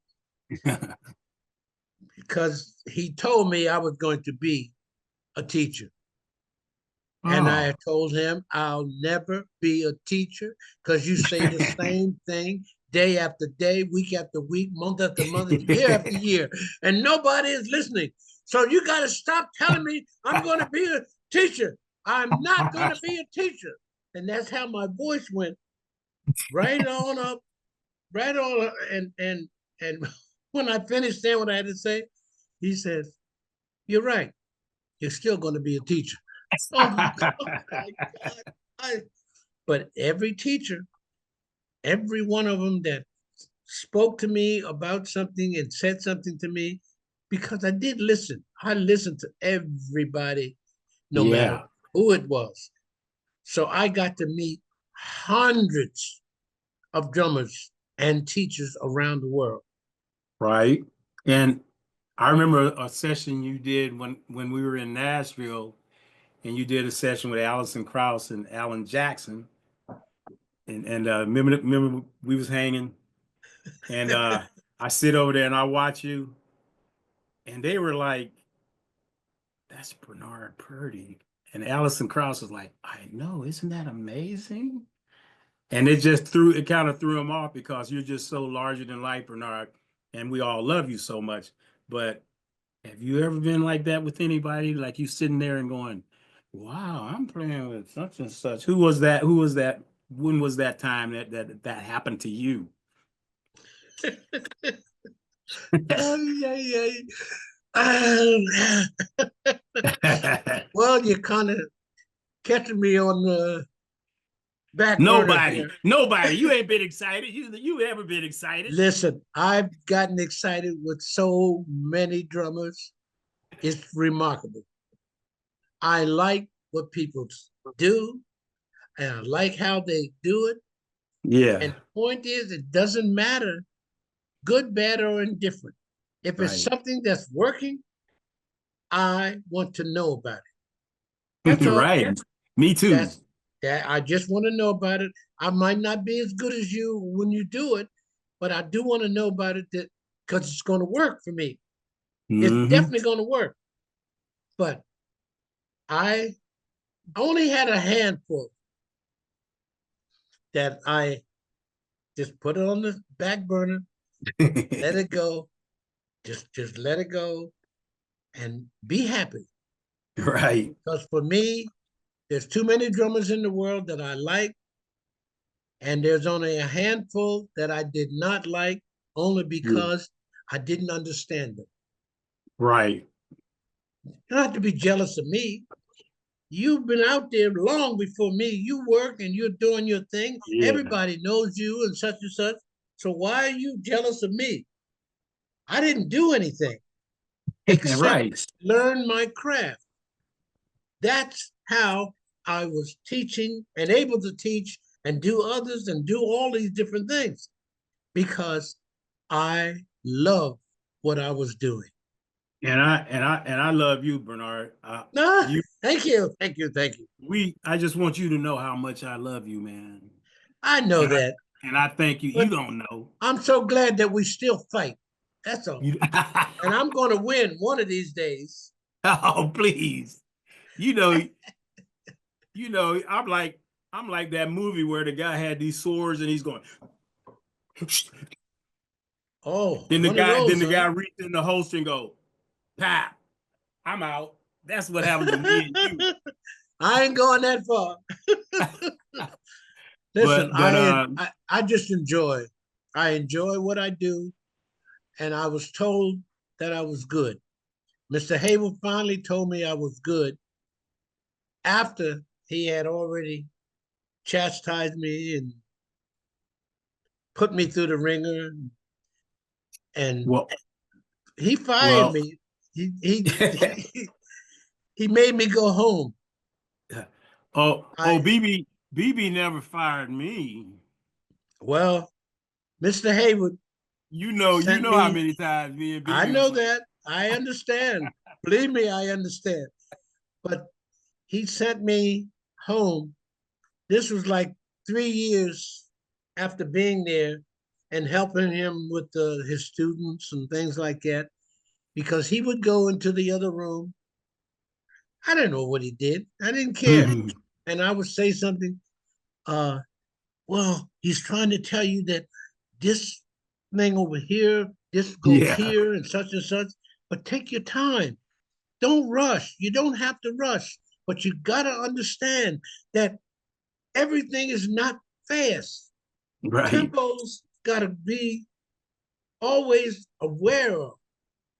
[SPEAKER 2] because he told me I was going to be a teacher. And
[SPEAKER 1] Oh.
[SPEAKER 2] I told him, I'll never be a teacher because you say the same thing day after day, week after week, month after month, year after year, and nobody is listening. So you got to stop telling me I'm going to be a teacher. I'm not going to be a teacher. And that's how my voice went right on up, right on up. And when I finished saying what I had to say, he says, "You're right. You're still going to be a teacher." Oh my God. I, but every teacher, every one of them that spoke to me about something and said something to me, because I did listen. I listened to everybody, no matter
[SPEAKER 1] Yeah.
[SPEAKER 2] who it was. So I got to meet hundreds of drummers and teachers around the world.
[SPEAKER 1] Right. And I remember a session you did when we were in Nashville, and you did a session with Alison Krauss and Alan Jackson. And remember we was hanging, and I sit over there and I watch you, and they were like, "That's Bernard Purdie." And Alison Krauss was like, "I know, isn't that amazing?" And it kind of threw him off because you're just so larger than life, Bernard, and we all love you so much. But have you ever been like that with anybody? Like you sitting there and going, "Wow, I'm playing with such and such." Who was that? Who was that? When was that time that happened to you?
[SPEAKER 2] Well, you're kind of catching me on the back burner
[SPEAKER 1] Nobody,
[SPEAKER 2] here.
[SPEAKER 1] nobody. You ain't been excited. You ever been excited?
[SPEAKER 2] Listen, I've gotten excited with so many drummers. It's remarkable. I like what people do, and I like how they do it.
[SPEAKER 1] Yeah,
[SPEAKER 2] And the point is, it doesn't matter, good, bad, or indifferent. If it's
[SPEAKER 1] right.
[SPEAKER 2] something that's working, I want to know about it. That's all.
[SPEAKER 1] Right. Me too.
[SPEAKER 2] That's that. I just want to know about it. I might not be as good as you when you do it, but I do want to know about it because it's going to work for me. It's
[SPEAKER 1] Hmm.
[SPEAKER 2] definitely going to work. But I only had a handful that I just put it on the back burner, let it go, just let it go, and be happy.
[SPEAKER 1] Right.
[SPEAKER 2] Because for me, there's too many drummers in the world that I like, and there's only a handful that I did not like, only
[SPEAKER 1] Yeah.
[SPEAKER 2] because I didn't understand them.
[SPEAKER 1] Right.
[SPEAKER 2] You don't have to be jealous of me. You've been out there long before me. You work and you're doing your thing.
[SPEAKER 1] Yeah.
[SPEAKER 2] Everybody knows you and such. So why are you jealous of me? I didn't do anything except
[SPEAKER 1] Right.
[SPEAKER 2] learn my craft. That's how I was teaching and able to teach and do others and do all these different things because I love what I was doing.
[SPEAKER 1] And I love you, Bernard.
[SPEAKER 2] Ah,
[SPEAKER 1] You
[SPEAKER 2] thank you.
[SPEAKER 1] I just want you to know how much I love you, man.
[SPEAKER 2] I know
[SPEAKER 1] And I
[SPEAKER 2] that,
[SPEAKER 1] and I thank you. You
[SPEAKER 2] but
[SPEAKER 1] don't know.
[SPEAKER 2] I'm so glad that we still fight. That's all.
[SPEAKER 1] You
[SPEAKER 2] And I'm going to win one of these days.
[SPEAKER 1] Oh, please. You know, I'm like I'm like that movie where the guy had these swords and he's going.
[SPEAKER 2] Oh,
[SPEAKER 1] Then the
[SPEAKER 2] one of
[SPEAKER 1] guy, then
[SPEAKER 2] those,
[SPEAKER 1] the
[SPEAKER 2] huh?
[SPEAKER 1] guy reached in the holster and go, "Pap, I'm out." That's what happens with me and you.
[SPEAKER 2] I ain't going that far. Listen,
[SPEAKER 1] But but
[SPEAKER 2] I just enjoy. I enjoy what I do, and I was told that I was good. Mr. Hayward finally told me I was good after he had already chastised me and put me through the ringer, and
[SPEAKER 1] well
[SPEAKER 2] he fired
[SPEAKER 1] well.
[SPEAKER 2] me. He made me go home. I
[SPEAKER 1] BB never fired me.
[SPEAKER 2] well, Mr. Hayward
[SPEAKER 1] You
[SPEAKER 2] sent
[SPEAKER 1] know how
[SPEAKER 2] me.
[SPEAKER 1] many times me and
[SPEAKER 2] I
[SPEAKER 1] BB was
[SPEAKER 2] know
[SPEAKER 1] like,
[SPEAKER 2] that. I understand. Believe me, I understand. But he sent me home. This was like 3 years after being there and helping him with his students and things like that, because he would go into the other room. I didn't know what he did. I didn't care. And I would say something, uh, well, he's trying to tell you that this thing over here, this goes
[SPEAKER 1] yeah,
[SPEAKER 2] here and such, but take your time. Don't rush. You don't have to rush, but you got to understand that everything is not fast.
[SPEAKER 1] right,
[SPEAKER 2] Tempos got to be always aware of,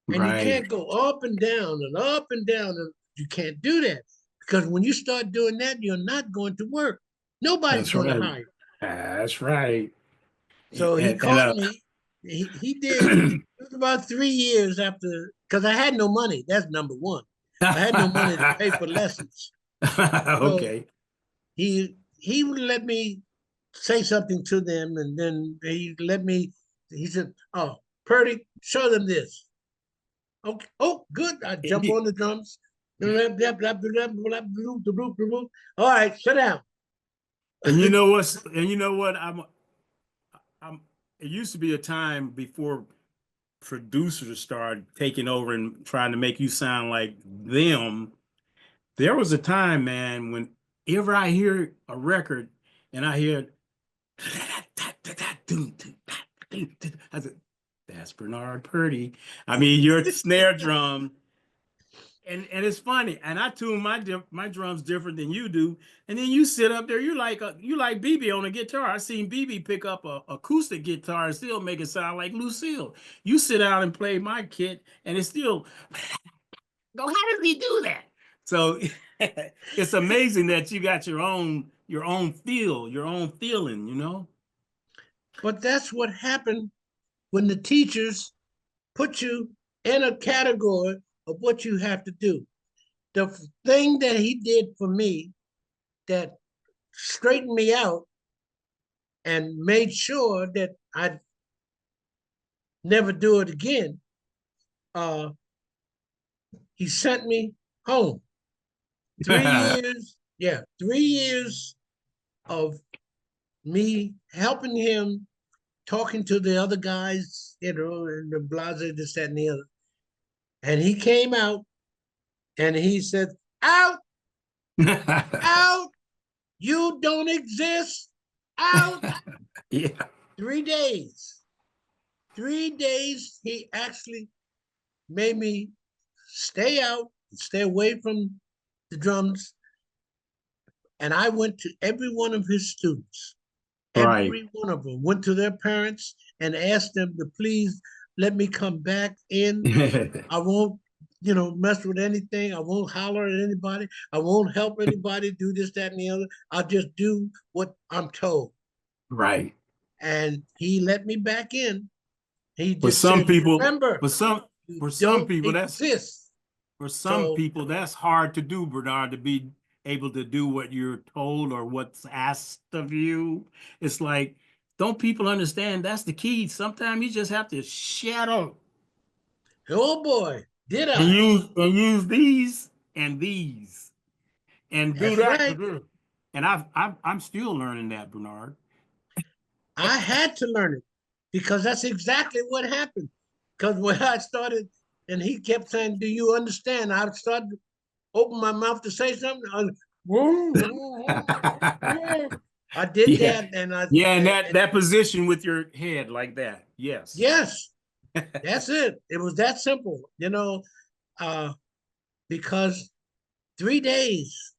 [SPEAKER 2] and you
[SPEAKER 1] right.
[SPEAKER 2] can't go up and down and up and down. And you can't do that because when you start doing that, you're not going to work. Nobody's
[SPEAKER 1] That's
[SPEAKER 2] going to
[SPEAKER 1] right.
[SPEAKER 2] hire you.
[SPEAKER 1] That's right.
[SPEAKER 2] So he
[SPEAKER 1] And
[SPEAKER 2] caught me. He did. It was about 3 years after, because I had no money. That's number one. I had no money to pay for lessons. So
[SPEAKER 1] okay.
[SPEAKER 2] he would let me say something to them, and then he let me. He said, "Oh, Purdie, show them this." Okay. Oh, good. I jump on the drums. All right, sit down.
[SPEAKER 1] And you know what? I'm. It used to be a time before producers started taking over and trying to make you sound like them. There was a time, man, whenever I hear a record and I hear I said, that's Bernard Purdie. I mean, your snare drum. And it's funny. And I tune my drums different than you do. And then you sit up there, you like BB on a guitar. I seen BB pick up a acoustic guitar and still make it sound like Lucille. You sit down and play my kit, and it's still go, how does he do that? So it's amazing that you got your own feel, your own feeling, you know?
[SPEAKER 2] But that's what happened when the teachers put you in a category of what you have to do. The thing that he did for me that straightened me out and made sure that I'd never do it again, uh, he sent me home. 3 years, yeah, 3 years of me helping him, talking to the other guys, and the blase, this, that, and the other. And he came out and he said, out, out, you don't exist, out.
[SPEAKER 1] Yeah.
[SPEAKER 2] 3 days. 3 days, he actually made me stay out, stay away from the drums. And I went to every one of his students.
[SPEAKER 1] Right.
[SPEAKER 2] Every one of them went to their parents and asked them to please let me come back in. I won't, mess with anything. I won't holler at anybody. I won't help anybody do this, that, and the other. I'll just do what I'm told.
[SPEAKER 1] Right.
[SPEAKER 2] And he let me back in. He
[SPEAKER 1] For
[SPEAKER 2] just
[SPEAKER 1] some
[SPEAKER 2] said,
[SPEAKER 1] people,
[SPEAKER 2] remember,
[SPEAKER 1] for some
[SPEAKER 2] you
[SPEAKER 1] for some
[SPEAKER 2] don't
[SPEAKER 1] people that's
[SPEAKER 2] exist.
[SPEAKER 1] for some
[SPEAKER 2] So,
[SPEAKER 1] people that's hard to do, Bernard, to be able to do what you're told or what's asked of you. It's like, don't people understand that's the key? Sometimes you just have to shut up
[SPEAKER 2] oh boy, did
[SPEAKER 1] and
[SPEAKER 2] I?
[SPEAKER 1] use these and these and do
[SPEAKER 2] That's
[SPEAKER 1] that.
[SPEAKER 2] right.
[SPEAKER 1] And I'm still learning that, Bernard.
[SPEAKER 2] I had to learn it because that's exactly what happened. Because when I started, and he kept saying, "Do you understand?" I started to open my mouth to say something. I did
[SPEAKER 1] Yeah.
[SPEAKER 2] that, and I
[SPEAKER 1] Yeah, and that
[SPEAKER 2] and
[SPEAKER 1] that position with your head like that. Yes.
[SPEAKER 2] yes, that's it. It was that simple, uh, because 3 days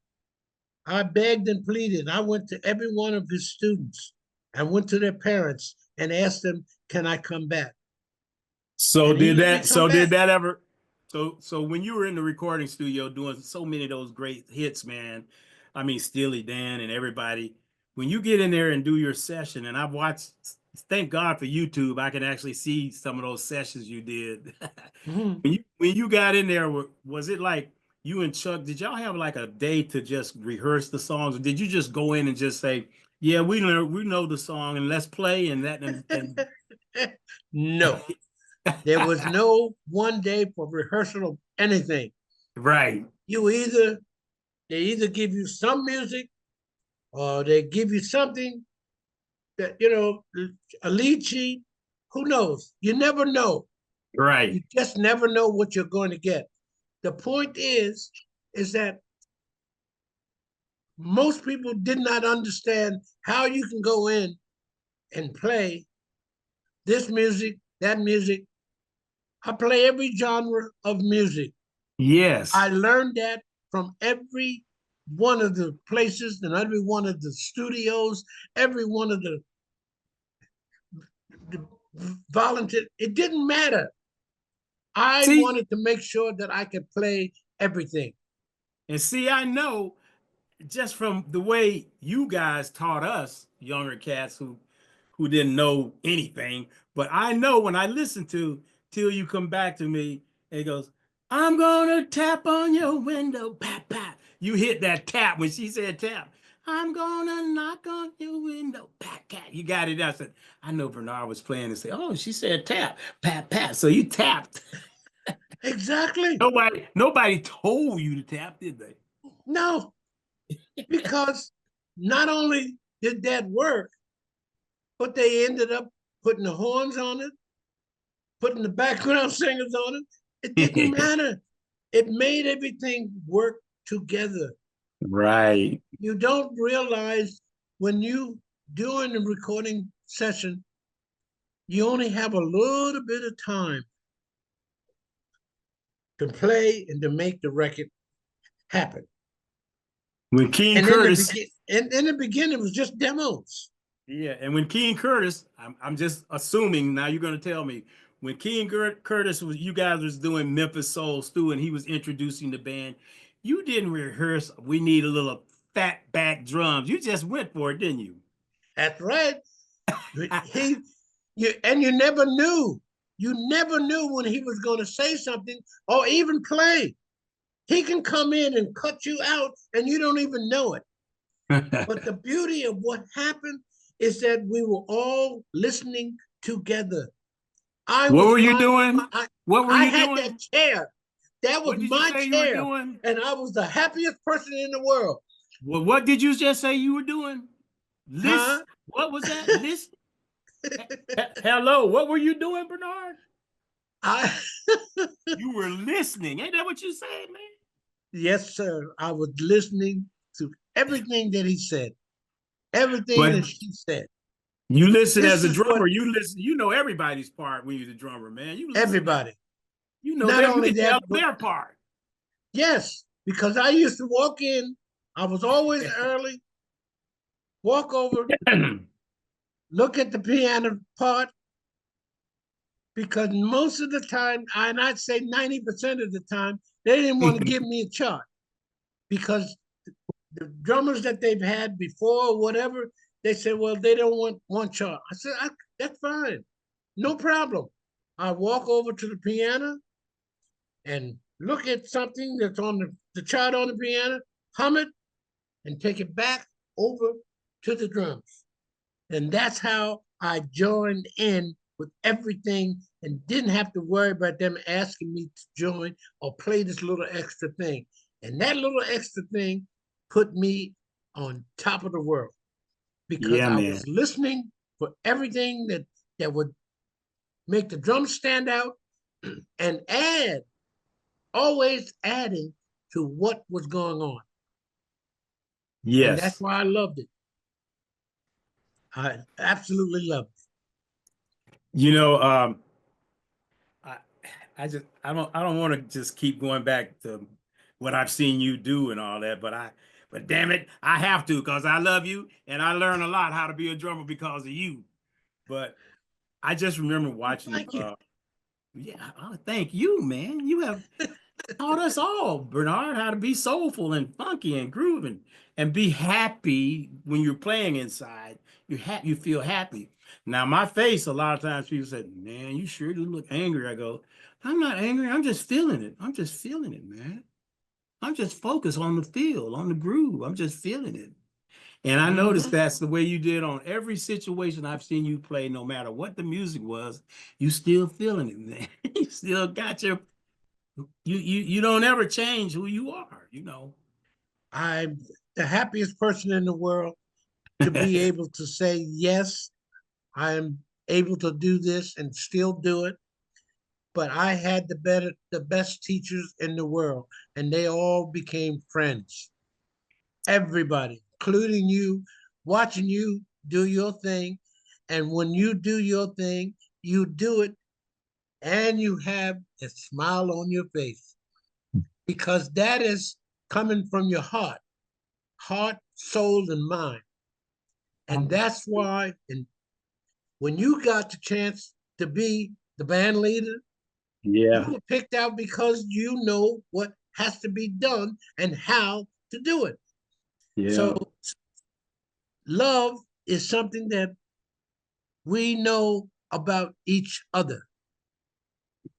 [SPEAKER 2] I begged and pleaded. I went to every one of his students. I went to their parents and asked them, "Can I come back?"
[SPEAKER 1] So
[SPEAKER 2] And he
[SPEAKER 1] did
[SPEAKER 2] let me
[SPEAKER 1] that
[SPEAKER 2] come
[SPEAKER 1] so did
[SPEAKER 2] back.
[SPEAKER 1] that ever so when you were in the recording studio doing so many of those great hits, man, I mean Steely Dan and everybody, when you get in there and do your session, and I've watched, thank God for YouTube, I can actually see some of those sessions you did.
[SPEAKER 2] Mhm.
[SPEAKER 1] When you got in there, was it like you and Chuck, did y'all have like a day to just rehearse the songs, or did you just go in and just say, yeah, we know the song and let's play and that and
[SPEAKER 2] No, there was no one day for rehearsal of anything.
[SPEAKER 1] right.
[SPEAKER 2] You they either give you some music or they give you something that a lead sheet. Who knows? You never know.
[SPEAKER 1] Right.
[SPEAKER 2] You just never know what you're going to get. The point is that most people did not understand how you can go in and play this music, that music. I play every genre of music. I
[SPEAKER 1] Yes.
[SPEAKER 2] learned that from every one of the places and every one of the studios, every one of the volunteer. It didn't matter. I
[SPEAKER 1] See,
[SPEAKER 2] wanted to make sure that I could play everything.
[SPEAKER 1] I know just from the way you guys taught us younger cats who didn't know anything, but I know when I listen to Till You Come Back to Me, and it goes, I'm gonna tap on your window, pat pat. You hit that tap when she said tap. I'm gonna knock on your window, pat pat. You got it. I said, I know Bernard was playing and say, oh, she said tap, pat pat. So you tapped.
[SPEAKER 2] Exactly.
[SPEAKER 1] Nobody told you to tap, did they?
[SPEAKER 2] No, because not only did that work, but they ended up putting the horns on it, putting the background singers on it. It didn't matter. It made everything work together.
[SPEAKER 1] Right.
[SPEAKER 2] You don't realize when you doing the recording session, you only have a little bit of time to play and to make the record happen.
[SPEAKER 1] When King
[SPEAKER 2] And in the
[SPEAKER 1] Curtis,
[SPEAKER 2] begin, and in the beginning, it was just demos.
[SPEAKER 1] yeah, and when King Curtis, I'm just assuming now you're gonna tell me when Curtis was you guys was doing Memphis Soul Stew and he was introducing the band, you didn't rehearse. We need a little fat back drums. You just went for it, didn't you?
[SPEAKER 2] That's right. He, you never knew. You never knew when he was going to say something or even play. He can come in and cut you out, and you don't even know it. But the beauty of what happened is that we were all listening together. I
[SPEAKER 1] What
[SPEAKER 2] was
[SPEAKER 1] were you
[SPEAKER 2] on.
[SPEAKER 1] doing?
[SPEAKER 2] I
[SPEAKER 1] What were
[SPEAKER 2] I
[SPEAKER 1] you
[SPEAKER 2] had that
[SPEAKER 1] doing?
[SPEAKER 2] chair. That was
[SPEAKER 1] What did you
[SPEAKER 2] my
[SPEAKER 1] say you were
[SPEAKER 2] chair,
[SPEAKER 1] doing?
[SPEAKER 2] and I was the happiest person in the world.
[SPEAKER 1] Well, what did you just say you were doing?
[SPEAKER 2] Huh?
[SPEAKER 1] List. What was that? List. Hello. What were you doing, Bernard?
[SPEAKER 2] I
[SPEAKER 1] You were listening. Ain't that what you said, man?
[SPEAKER 2] yes, sir. I was listening to everything that he said, everything that
[SPEAKER 1] But
[SPEAKER 2] she said.
[SPEAKER 1] you listen
[SPEAKER 2] This
[SPEAKER 1] as a
[SPEAKER 2] is what
[SPEAKER 1] drummer. You listen. You know everybody's part when you're the drummer, man. You listen.
[SPEAKER 2] everybody.
[SPEAKER 1] You know
[SPEAKER 2] Not
[SPEAKER 1] that. You
[SPEAKER 2] only
[SPEAKER 1] can tell
[SPEAKER 2] that,
[SPEAKER 1] them
[SPEAKER 2] but
[SPEAKER 1] their part.
[SPEAKER 2] yes, because I used to walk in. I was always early. Walk over, look at the piano part, because most of the time, and I'd say 90% of the time, they didn't want to give me a chart because the drummers that they've had before or whatever, they said, well, they don't want one chart. I said, that's fine. No problem. I walk over to the piano and look at something that's on the chart on the piano, hum it, and take it back over to the drums. And that's how I joined in with everything and didn't have to worry about them asking me to join or play this little extra thing. And that little extra thing put me on top of the world because
[SPEAKER 1] Yeah,
[SPEAKER 2] I
[SPEAKER 1] man.
[SPEAKER 2] was listening for everything that would make the drums stand out and always adding to what was going on. And that's
[SPEAKER 1] Yes.
[SPEAKER 2] why I loved it. I absolutely loved it.
[SPEAKER 1] You know, I I don't want to just keep going back to what I've seen you do and all that, but damn it, I have to because I love you and I learned a lot how to be a drummer because of you. But I just remember
[SPEAKER 2] Well,
[SPEAKER 1] watching
[SPEAKER 2] thank you.
[SPEAKER 1] yeah, oh, thank you, man. You have taught us all, Bernard, how to be soulful and funky and grooving and be happy when you're playing inside. You feel happy. Now, my face, a lot of times people say, man, you sure do look angry. I go, I'm not angry. I'm just feeling it. I'm just feeling it, man. I'm just focused on the feel, on the groove. I'm just feeling it. And I noticed
[SPEAKER 2] Hmm.
[SPEAKER 1] that's the way you did on every situation I've seen you play, no matter what the music was, you still feeling it, man. You still got your you don't ever change who you are, you know.
[SPEAKER 2] I'm the happiest person in the world to be able to say, yes, I am able to do this and still do it. But I had the best teachers in the world, and they all became friends. Everybody, including you, watching you do your thing. And when you do your thing, you do it and you have a smile on your face because that is coming from your heart, soul, and mind. And that's why, and when you got the chance to be the band leader, you
[SPEAKER 1] Yeah,
[SPEAKER 2] were picked out because you know what has to be done and how to do it. So,
[SPEAKER 1] yeah,
[SPEAKER 2] love is something that we know about each other.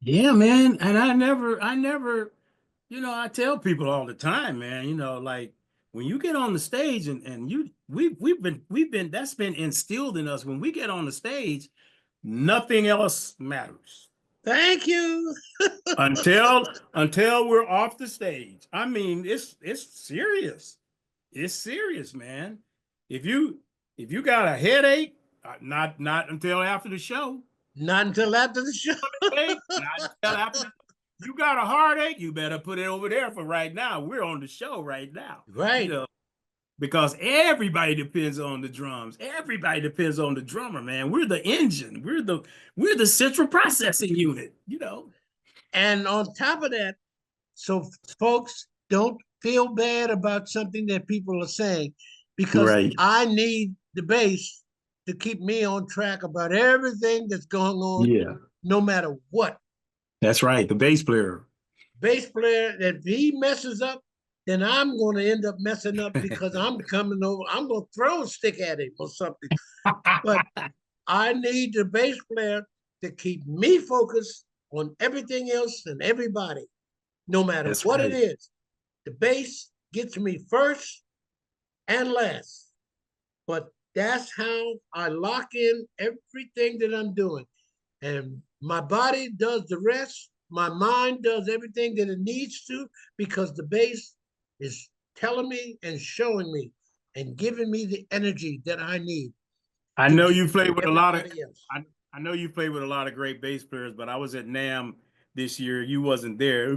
[SPEAKER 1] yeah, man. And I never, I tell people all the time, man, like when you get on the stage and we've been that's been instilled in us. When we get on the stage, nothing else matters.
[SPEAKER 2] Thank you.
[SPEAKER 1] Until we're off the stage. I mean, it's serious. It's serious, man. If you if you got a headache, not until after the show.
[SPEAKER 2] Not until after the show.
[SPEAKER 1] Hey, not until after the you got a heartache, you better put it over there for right now. We're on the show right now. You
[SPEAKER 2] Right.
[SPEAKER 1] know, because everybody depends on the drums. Everybody depends on the drummer, man. We're the engine. We're the central processing unit.
[SPEAKER 2] And on top of that, so folks don't feel bad about something that people are saying because
[SPEAKER 1] Right.
[SPEAKER 2] I need the bass to keep me on track about everything that's going on,
[SPEAKER 1] Yeah.
[SPEAKER 2] no matter what.
[SPEAKER 1] That's right. The bass player.
[SPEAKER 2] Bass player, if he messes up, then I'm going to end up messing up because I'm coming over. I'm going to throw a stick at him or something. But I need the bass player to keep me focused on everything else and everybody, no matter
[SPEAKER 1] That's
[SPEAKER 2] what it
[SPEAKER 1] right.
[SPEAKER 2] is. The bass gets me first and last. But that's how I lock in everything that I'm doing. And my body does the rest. My mind does everything that it needs to because the bass is telling me and showing me and giving me the energy that I need
[SPEAKER 1] I
[SPEAKER 2] to
[SPEAKER 1] know
[SPEAKER 2] give
[SPEAKER 1] you played with a lot of
[SPEAKER 2] everybody else.
[SPEAKER 1] I know you played with a lot of great bass players, but I was at NAM this year. You wasn't there.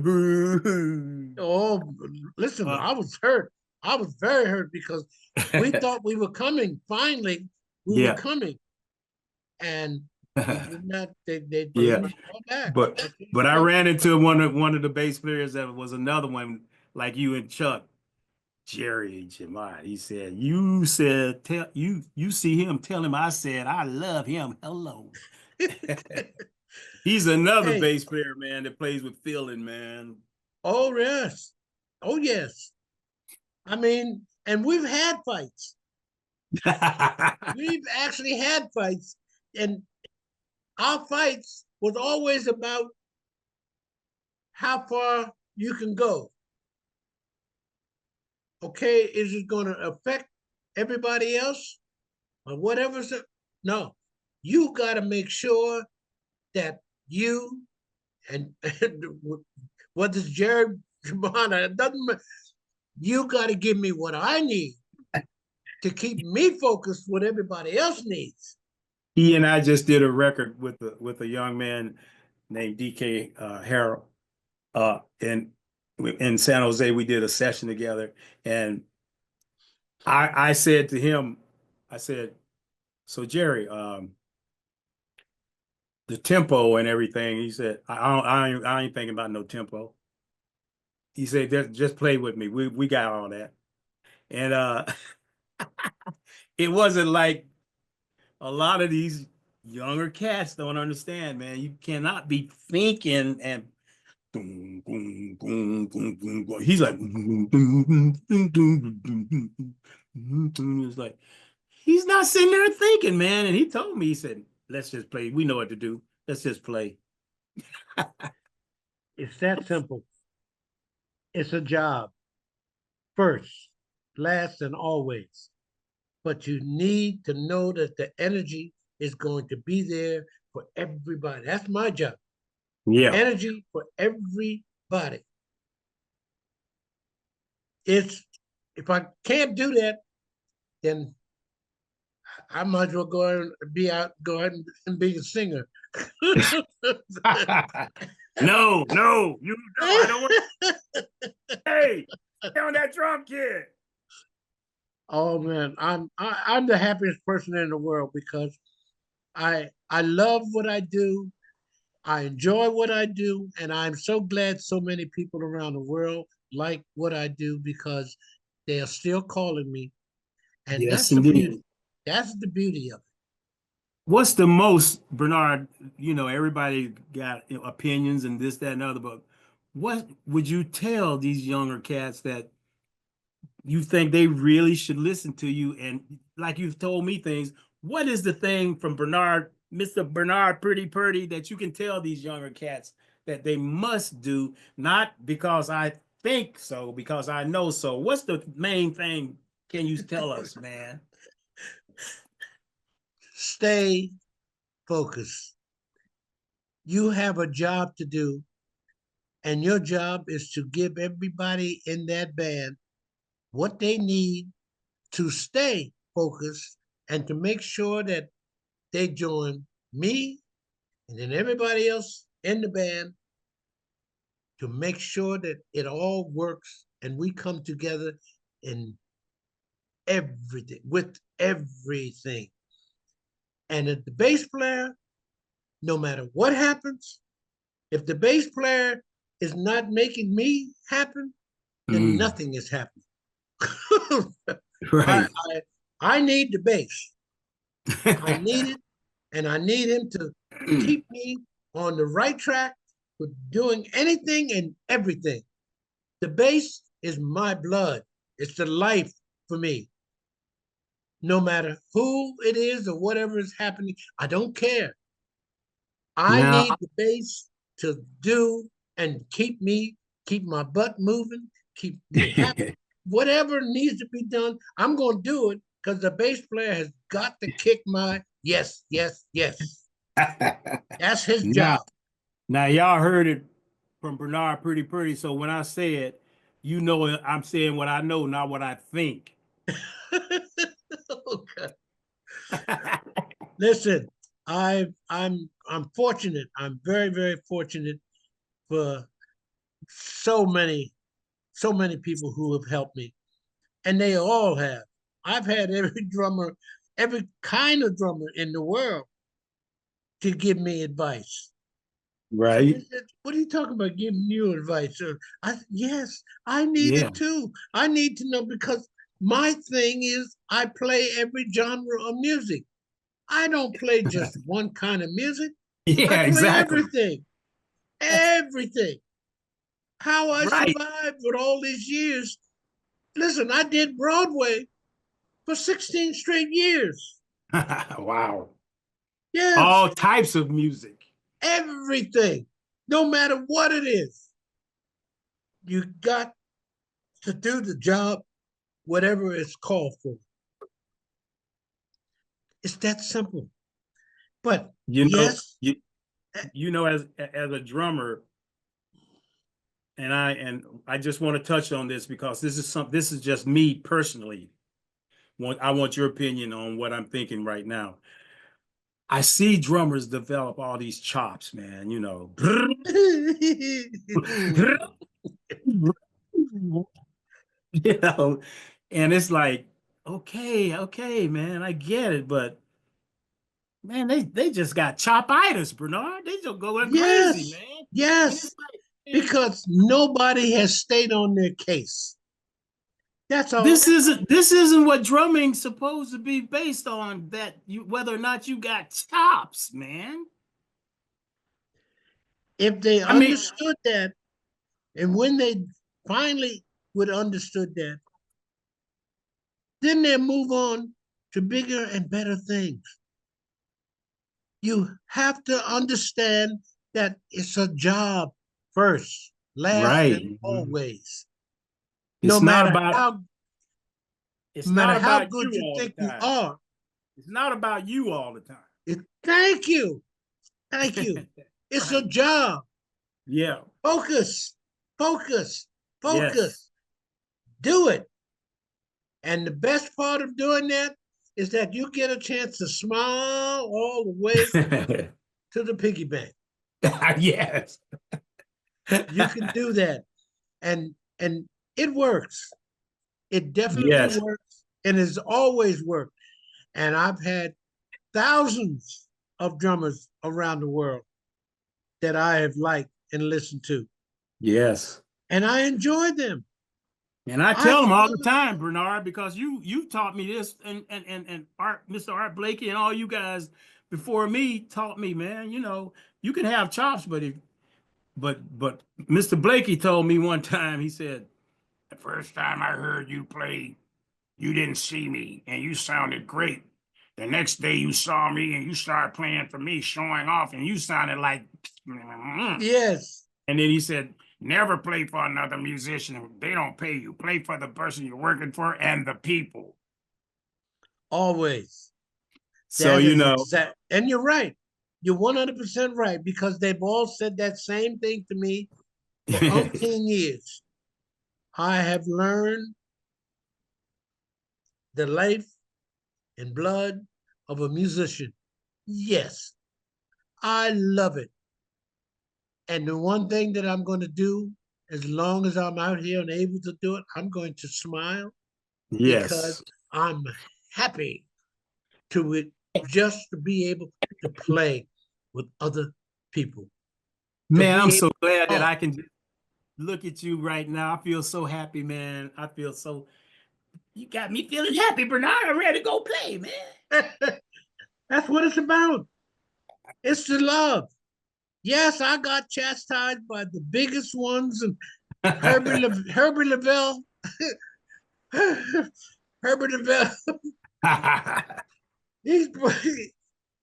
[SPEAKER 2] Oh, listen,
[SPEAKER 1] Uh,
[SPEAKER 2] I was hurt. I was very hurt because we thought we were coming. Finally, we were
[SPEAKER 1] yeah.
[SPEAKER 2] coming, and we did not. They
[SPEAKER 1] Yeah.
[SPEAKER 2] changed it all back.
[SPEAKER 1] But
[SPEAKER 2] They changed
[SPEAKER 1] but
[SPEAKER 2] it
[SPEAKER 1] I
[SPEAKER 2] all
[SPEAKER 1] ran
[SPEAKER 2] back.
[SPEAKER 1] into one of the bass players that was another one like you and Chuck, Jerry Jamai. He said, you said tell you see him, tell him I said I love him. Hello. He's another
[SPEAKER 2] Hey,
[SPEAKER 1] bass player, man, that plays with feeling, man.
[SPEAKER 2] oh yes, oh yes. I mean, and we've had fights. We've actually had fights, and our fights was always about how far you can go. Okay, is it going to affect everybody else or whatever's it? No, you got to make sure that you and what is Jared Jamana? It doesn't. You got to give me what I need to keep me focused. What everybody else needs.
[SPEAKER 1] He and I just did a record with a young man named DK Harrell. In San Jose, we did a session together, and I said to him, I said, so Jerry, the tempo and everything. He said, I ain't thinking about no tempo. He said, just play with me. We got all that. And it wasn't like a lot of these younger cats don't understand, man. You cannot be thinking and he's like it's like he's not sitting there thinking, man. And he told me, he said, let's just play. We know what to do. Let's just play.
[SPEAKER 2] It's that simple. It's a job first, last, and always. But you need to know that the energy is going to be there for everybody. That's my job.
[SPEAKER 1] Yeah.
[SPEAKER 2] Energy for everybody. It's if I can't do that, then I might as well go ahead and be a singer.
[SPEAKER 1] No, no, you know, I don't want. Hey, stay on that drum kit.
[SPEAKER 2] Oh man, I'm the happiest person in the world because I love what I do. I enjoy what I do, and I'm so glad so many people around the world like what I do because they are still calling me, and
[SPEAKER 1] Yes,
[SPEAKER 2] that's the
[SPEAKER 1] indeed.
[SPEAKER 2] beauty. That's the beauty of it.
[SPEAKER 1] What's the most, Bernard? You know, everybody got opinions and this, that, and other, but what would you tell these younger cats that you think they really should listen to you? And like you've told me things, what is the thing from Bernard, Mr. Bernard Purdie, that you can tell these younger cats that they must do, not because I think so, because I know so? What's the main thing? Can you tell us, man?
[SPEAKER 2] Stay focused. You have a job to do, and your job is to give everybody in that band what they need to stay focused and to make sure that they join me and then everybody else in the band to make sure that it all works and we come together in everything with everything. And if the bass player, no matter what happens, if the bass player is not making me happen, then
[SPEAKER 1] Mm,
[SPEAKER 2] nothing is happening. I,
[SPEAKER 1] right.
[SPEAKER 2] I I need the bass. I need it, and I need him to keep me on the right track with doing anything and everything. The bass is my blood. It's the life for me. No matter who it is or whatever is happening, I don't care. I
[SPEAKER 1] Now,
[SPEAKER 2] need the bass to do and keep my butt moving, keep me happy. Whatever needs to be done, I'm going to do it because the bass player has got to kick my yes, yes, yes. That's his
[SPEAKER 1] now,
[SPEAKER 2] job.
[SPEAKER 1] now, y'all heard it from Bernard Purdie. So when I say it, you know I'm saying what I know, not what I think.
[SPEAKER 2] Okay. Listen, I'm fortunate. I'm very, very fortunate for so many people who have helped me. And they all have. I've had every drummer, every kind of drummer in the world to give me advice. And they
[SPEAKER 1] Right?
[SPEAKER 2] said, "What are you talking about giving you advice?" Yes, I need
[SPEAKER 1] Yeah.
[SPEAKER 2] it too. I need to know because my thing is I play every genre of music. I don't play just one kind of music. I
[SPEAKER 1] Yeah,
[SPEAKER 2] play
[SPEAKER 1] exactly.
[SPEAKER 2] everything,
[SPEAKER 1] That's
[SPEAKER 2] everything. How I
[SPEAKER 1] right.
[SPEAKER 2] survived with all these years. Listen, I did Broadway for 16 straight years.
[SPEAKER 1] Wow.
[SPEAKER 2] Yes,
[SPEAKER 1] All types of music.
[SPEAKER 2] everything, no matter what it is. You got to do the job, whatever it's called for. It's that simple. But
[SPEAKER 1] You know,
[SPEAKER 2] yes,
[SPEAKER 1] you know, as a drummer, and I just want to touch on this because this is just me personally. I want your opinion on what I'm thinking right now. I see drummers develop all these chops, man, you know. You know, and it's like okay, man, I get it, but man, they just got chopitis, Bernard. They just going crazy,
[SPEAKER 2] Yes,
[SPEAKER 1] man. And it's
[SPEAKER 2] yes,
[SPEAKER 1] like, man,
[SPEAKER 2] because nobody has stayed on their case. That's all.
[SPEAKER 1] this isn't what drumming's supposed to be based on, that you whether or not you got chops, man.
[SPEAKER 2] If they
[SPEAKER 1] I mean,
[SPEAKER 2] understood that, and when they finally would understood that, then they move on to bigger and better things. You have to understand that it's a job first, last, and
[SPEAKER 1] right.
[SPEAKER 2] always. No
[SPEAKER 1] It's not
[SPEAKER 2] matter
[SPEAKER 1] about
[SPEAKER 2] how,
[SPEAKER 1] it's
[SPEAKER 2] no
[SPEAKER 1] not
[SPEAKER 2] matter how
[SPEAKER 1] about
[SPEAKER 2] good
[SPEAKER 1] you
[SPEAKER 2] you
[SPEAKER 1] all
[SPEAKER 2] think
[SPEAKER 1] the
[SPEAKER 2] you
[SPEAKER 1] time.
[SPEAKER 2] are.
[SPEAKER 1] It's not about you all the time.
[SPEAKER 2] Thank you, thank you. It's a
[SPEAKER 1] Right.
[SPEAKER 2] job.
[SPEAKER 1] Yeah.
[SPEAKER 2] Focus, focus,
[SPEAKER 1] Yes.
[SPEAKER 2] focus. Do it. And the best part of doing that is that you get a chance to smile all the way to the piggy bank.
[SPEAKER 1] Yes.
[SPEAKER 2] You can do that, and it works. It definitely
[SPEAKER 1] Yes.
[SPEAKER 2] works, and has always worked. And I've had thousands of drummers around the world that I have liked and listened to,
[SPEAKER 1] Yes.
[SPEAKER 2] and I enjoy them.
[SPEAKER 1] And I
[SPEAKER 2] I
[SPEAKER 1] tell them all the
[SPEAKER 2] enjoy
[SPEAKER 1] time, Bernard, because you taught me this, and Art, Mr. Art Blakey, and all you guys before me taught me, man. You can have chops, but Mr. Blakey told me one time. He said, the first time I heard you play, you didn't see me, and you sounded great. The next day you saw me, and you started playing for me, showing off, and you sounded like.
[SPEAKER 2] Yes,
[SPEAKER 1] And then he said, never play for another musician. They don't pay you. Play for the person you're working for and the people.
[SPEAKER 2] always.
[SPEAKER 1] So,
[SPEAKER 2] That is exact, and you're right. You're 100% right because they've all said that same thing to me for umpteen years. I have learned the life and blood of a musician. Yes, I love it. And the one thing that I'm going to do, as long as I'm out here and able to do it, I'm going to smile because
[SPEAKER 1] yes.
[SPEAKER 2] I'm happy to it just to be able to play with other people, to
[SPEAKER 1] Man, I'm
[SPEAKER 2] be able
[SPEAKER 1] so glad
[SPEAKER 2] to
[SPEAKER 1] that
[SPEAKER 2] talk.
[SPEAKER 1] I can just look at you right now. I feel so happy, man. You got me feeling happy, Bernard. I'm ready to go play, man.
[SPEAKER 2] That's what it's about. It's the love. Yes, I got chastised by the biggest ones and Herbie Lavelle. Herbert Lavelle. He's he's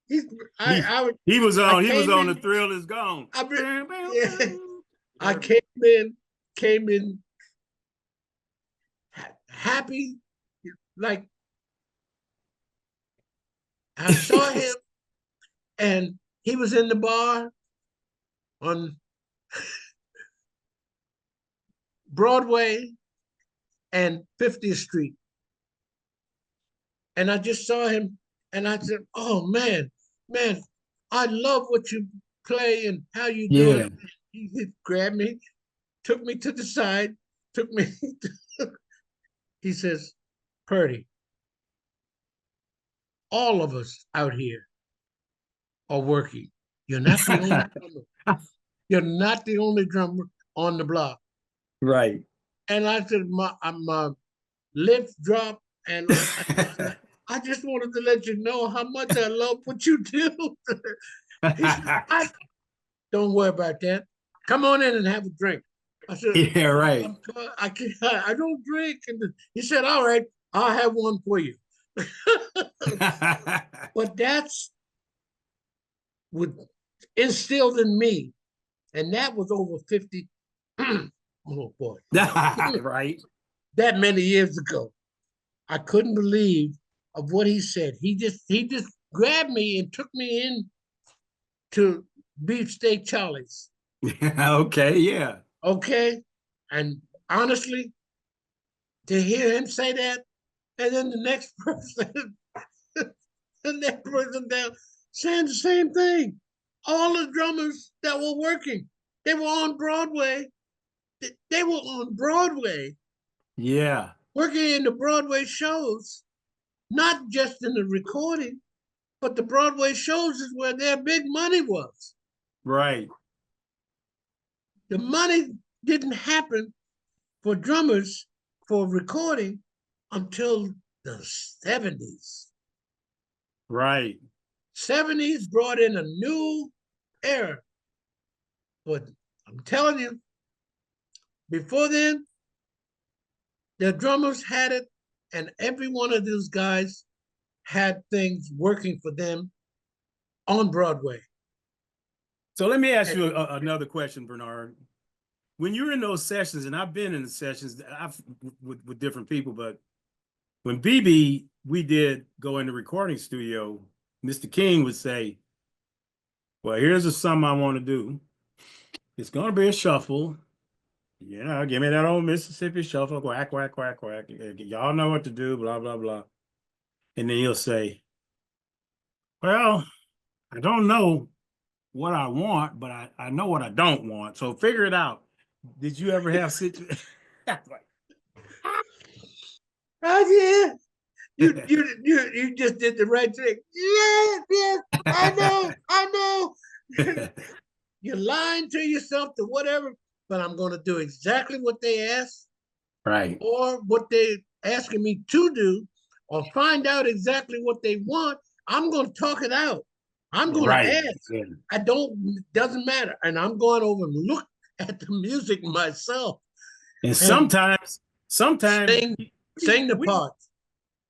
[SPEAKER 1] he
[SPEAKER 2] I
[SPEAKER 1] he was
[SPEAKER 2] I
[SPEAKER 1] on he was
[SPEAKER 2] came
[SPEAKER 1] on the
[SPEAKER 2] in.
[SPEAKER 1] Thrill Is Gone.
[SPEAKER 2] I
[SPEAKER 1] Bam, bam,
[SPEAKER 2] yeah,
[SPEAKER 1] bam.
[SPEAKER 2] I
[SPEAKER 1] Yeah.
[SPEAKER 2] came in happy. Like I saw him, and he was in the bar on Broadway and 50th Street, and I just saw him, and I said, "Oh man, man, I love what you play and how you do it."
[SPEAKER 1] Yeah.
[SPEAKER 2] He grabbed me, took me to the side, took me. He says, "Purdie, all of us out here are working. You're not the only drummer. You're not the only drummer on the block."
[SPEAKER 1] Right.
[SPEAKER 2] And I said, my lips dropped, and I just said, "I just wanted to let you know how much I love what you do." He said, "I don't worry about that. Come on in and have a drink." I said,
[SPEAKER 1] Yeah, right.
[SPEAKER 2] I can't, I don't drink." And he said, "All right, I'll have one for you." But that's what instilled in me. And that was over 50, oh boy,
[SPEAKER 1] Right.
[SPEAKER 2] that many years ago. I couldn't believe of what he said. He just grabbed me and took me in to Beefsteak Charlie's.
[SPEAKER 1] Okay, yeah.
[SPEAKER 2] Okay. And honestly, to hear him say that, and then the next person, the next person down saying the same thing. All the drummers that were working, they were on Broadway. They were on Broadway,
[SPEAKER 1] Yeah.
[SPEAKER 2] working in the Broadway shows. not just in the recording, but the Broadway shows is where their big money was.
[SPEAKER 1] Right.
[SPEAKER 2] The money didn't happen for drummers for recording until the 70s.
[SPEAKER 1] Right.
[SPEAKER 2] 70s brought in a new era. But I'm telling you, before then, the drummers had it, and every one of those guys had things working for them on Broadway.
[SPEAKER 1] So let me ask
[SPEAKER 2] And,
[SPEAKER 1] you another question, Bernard. When you're in those sessions, and I've been in the sessions with different people, but when we did go in the recording studio, Mr. King would say, well, here's a sum I want to do. It's going to be a shuffle. You know, give me that old Mississippi shuffle, quack, quack, quack, quack. Y'all know what to do, blah, blah, blah. And then he'll say, well, I don't know what I want, but I know what I don't want. So figure it out. Did you ever have situations?
[SPEAKER 2] oh yeah, you just did the right thing. Yes, I know. You're lying to yourself to whatever, but I'm going to do exactly what they asked,
[SPEAKER 1] Right.
[SPEAKER 2] or what they're asking me to do, or find out exactly what they want. I'm going to talk it out. I'm going to
[SPEAKER 1] Right.
[SPEAKER 2] ask.
[SPEAKER 1] Yeah.
[SPEAKER 2] Doesn't matter. And I'm going over and look at the music myself.
[SPEAKER 1] And
[SPEAKER 2] And
[SPEAKER 1] sometimes
[SPEAKER 2] sing the
[SPEAKER 1] we
[SPEAKER 2] parts.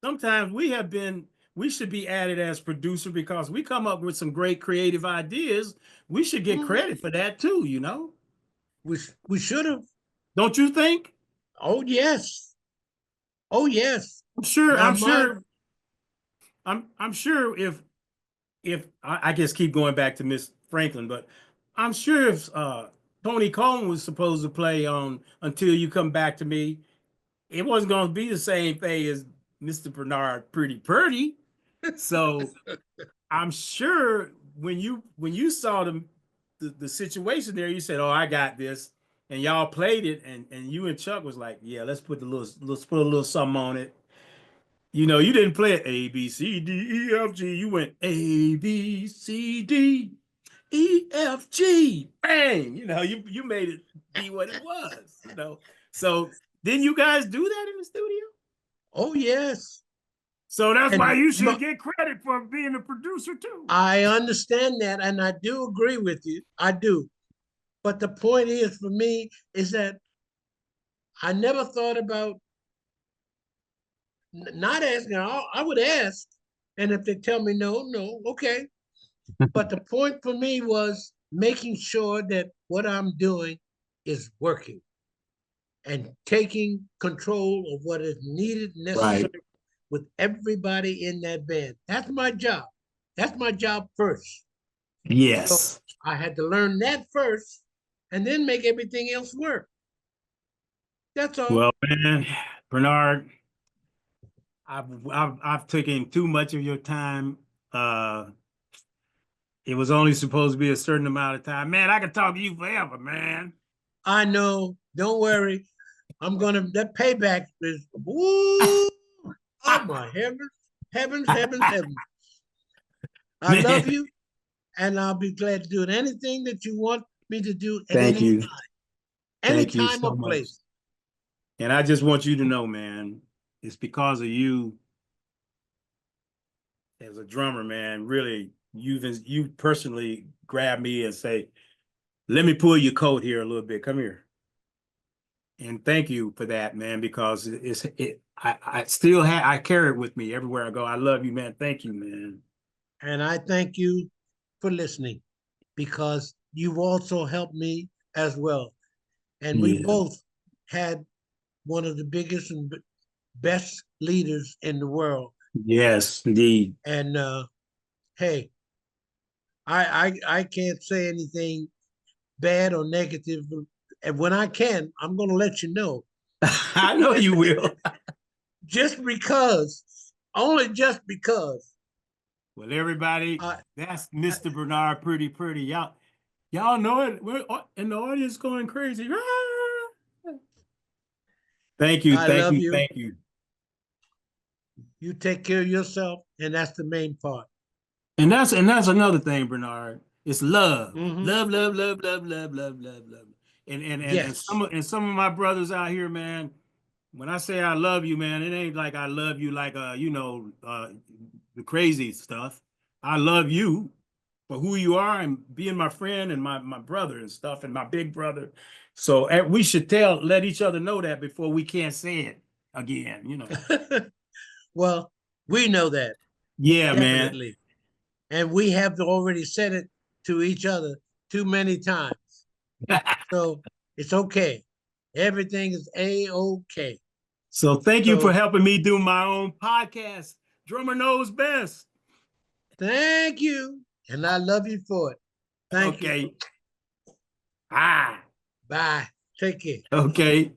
[SPEAKER 1] sometimes we should be added as producer because we come up with some great creative ideas. We should get credit for that too, you know?
[SPEAKER 2] We should have.
[SPEAKER 1] Don't you think?
[SPEAKER 2] Oh yes. Oh yes.
[SPEAKER 1] I'm sure,
[SPEAKER 2] Now
[SPEAKER 1] I'm
[SPEAKER 2] my
[SPEAKER 1] sure, I'm sure if I just keep going back to Miss Franklin, but I'm sure if Tony Coleman was supposed to play on Until You Come Back to Me, it wasn't going to be the same thing as Mr. Bernard Purdie. So I'm sure when you saw the situation there, you said, "Oh, I got this," and y'all played it, and you and Chuck was like, "Yeah, let's put a little something on it." You know, you didn't play it A B C D E F G. You went A B C D E F G. Bang! You know, you made it be what it was. You know, so didn't you guys do that in the studio?
[SPEAKER 2] oh yes.
[SPEAKER 1] So that's why
[SPEAKER 2] And
[SPEAKER 1] you should get credit for being a producer too.
[SPEAKER 2] I understand that, and I do agree with you. I do. But the point is, for me, is that I never thought about not asking. I would ask, and if they tell me no, no, okay. But the point for me was making sure that what I'm doing is working and taking control of what is needed,
[SPEAKER 1] Right.
[SPEAKER 2] necessary with everybody in that band. That's my job. That's my job first. So
[SPEAKER 1] Yes.
[SPEAKER 2] I had to learn that first and then make everything else work. That's all.
[SPEAKER 1] Well, man, Bernard, I've taken too much of your time. Uh, it was only supposed to be a certain amount of time. Man, I could talk to you forever, man.
[SPEAKER 2] I know. Don't worry. That payback is, woo, oh my heavens, heavens, heavens, heavens. I love
[SPEAKER 1] Man,
[SPEAKER 2] you, and I'll be glad to do anything that you want me to do at
[SPEAKER 1] thank
[SPEAKER 2] any
[SPEAKER 1] you.
[SPEAKER 2] time, any
[SPEAKER 1] Thank you
[SPEAKER 2] time
[SPEAKER 1] so
[SPEAKER 2] or
[SPEAKER 1] much.
[SPEAKER 2] place.
[SPEAKER 1] And I just want you to know, man, it's because of you as a drummer, man. Really, you personally grab me and say, let me pull your coat here a little bit. Come here. And thank you for that, man, because I still I carry it with me everywhere I go. I love you, man. Thank you, man.
[SPEAKER 2] And I thank you for listening, because you've also helped me as well. And we
[SPEAKER 1] Yeah.
[SPEAKER 2] both had one of the biggest and best leaders in the world.
[SPEAKER 1] Yes, indeed.
[SPEAKER 2] And hey, I can't say anything bad or negative. And when I can, I'm going to let you know.
[SPEAKER 1] I know you will.
[SPEAKER 2] Just because, only just because.
[SPEAKER 1] Well, everybody,
[SPEAKER 2] I,
[SPEAKER 1] that's Mr. Bernard Purdie. Y'all know it. We're in the audience going crazy. Thank you,
[SPEAKER 2] I
[SPEAKER 1] thank
[SPEAKER 2] love
[SPEAKER 1] you,
[SPEAKER 2] you.
[SPEAKER 1] thank you.
[SPEAKER 2] You take care of yourself, and that's the main part.
[SPEAKER 1] And that's another thing, Bernard. It's love.
[SPEAKER 2] Mm-hmm.
[SPEAKER 1] Love, love, love, love, love, love, love, love. And
[SPEAKER 2] Yes.
[SPEAKER 1] some of my brothers out here, man, when I say I love you, man, it ain't like I love you like the crazy stuff. I love you for who you are and being my friend and my brother and stuff and my big brother. So we should let each other know that before we can't say it again.
[SPEAKER 2] Well, we know that
[SPEAKER 1] Yeah, man.
[SPEAKER 2] definitely. And we have already said it to each other too many times. So it's okay. Everything is A-OK.
[SPEAKER 1] So thank you for
[SPEAKER 2] So
[SPEAKER 1] helping me do my own podcast. Drummer knows best.
[SPEAKER 2] thank you. And I love you for it. Thank you.
[SPEAKER 1] Okay. Ah.
[SPEAKER 2] Bye. Take care.
[SPEAKER 1] Okay.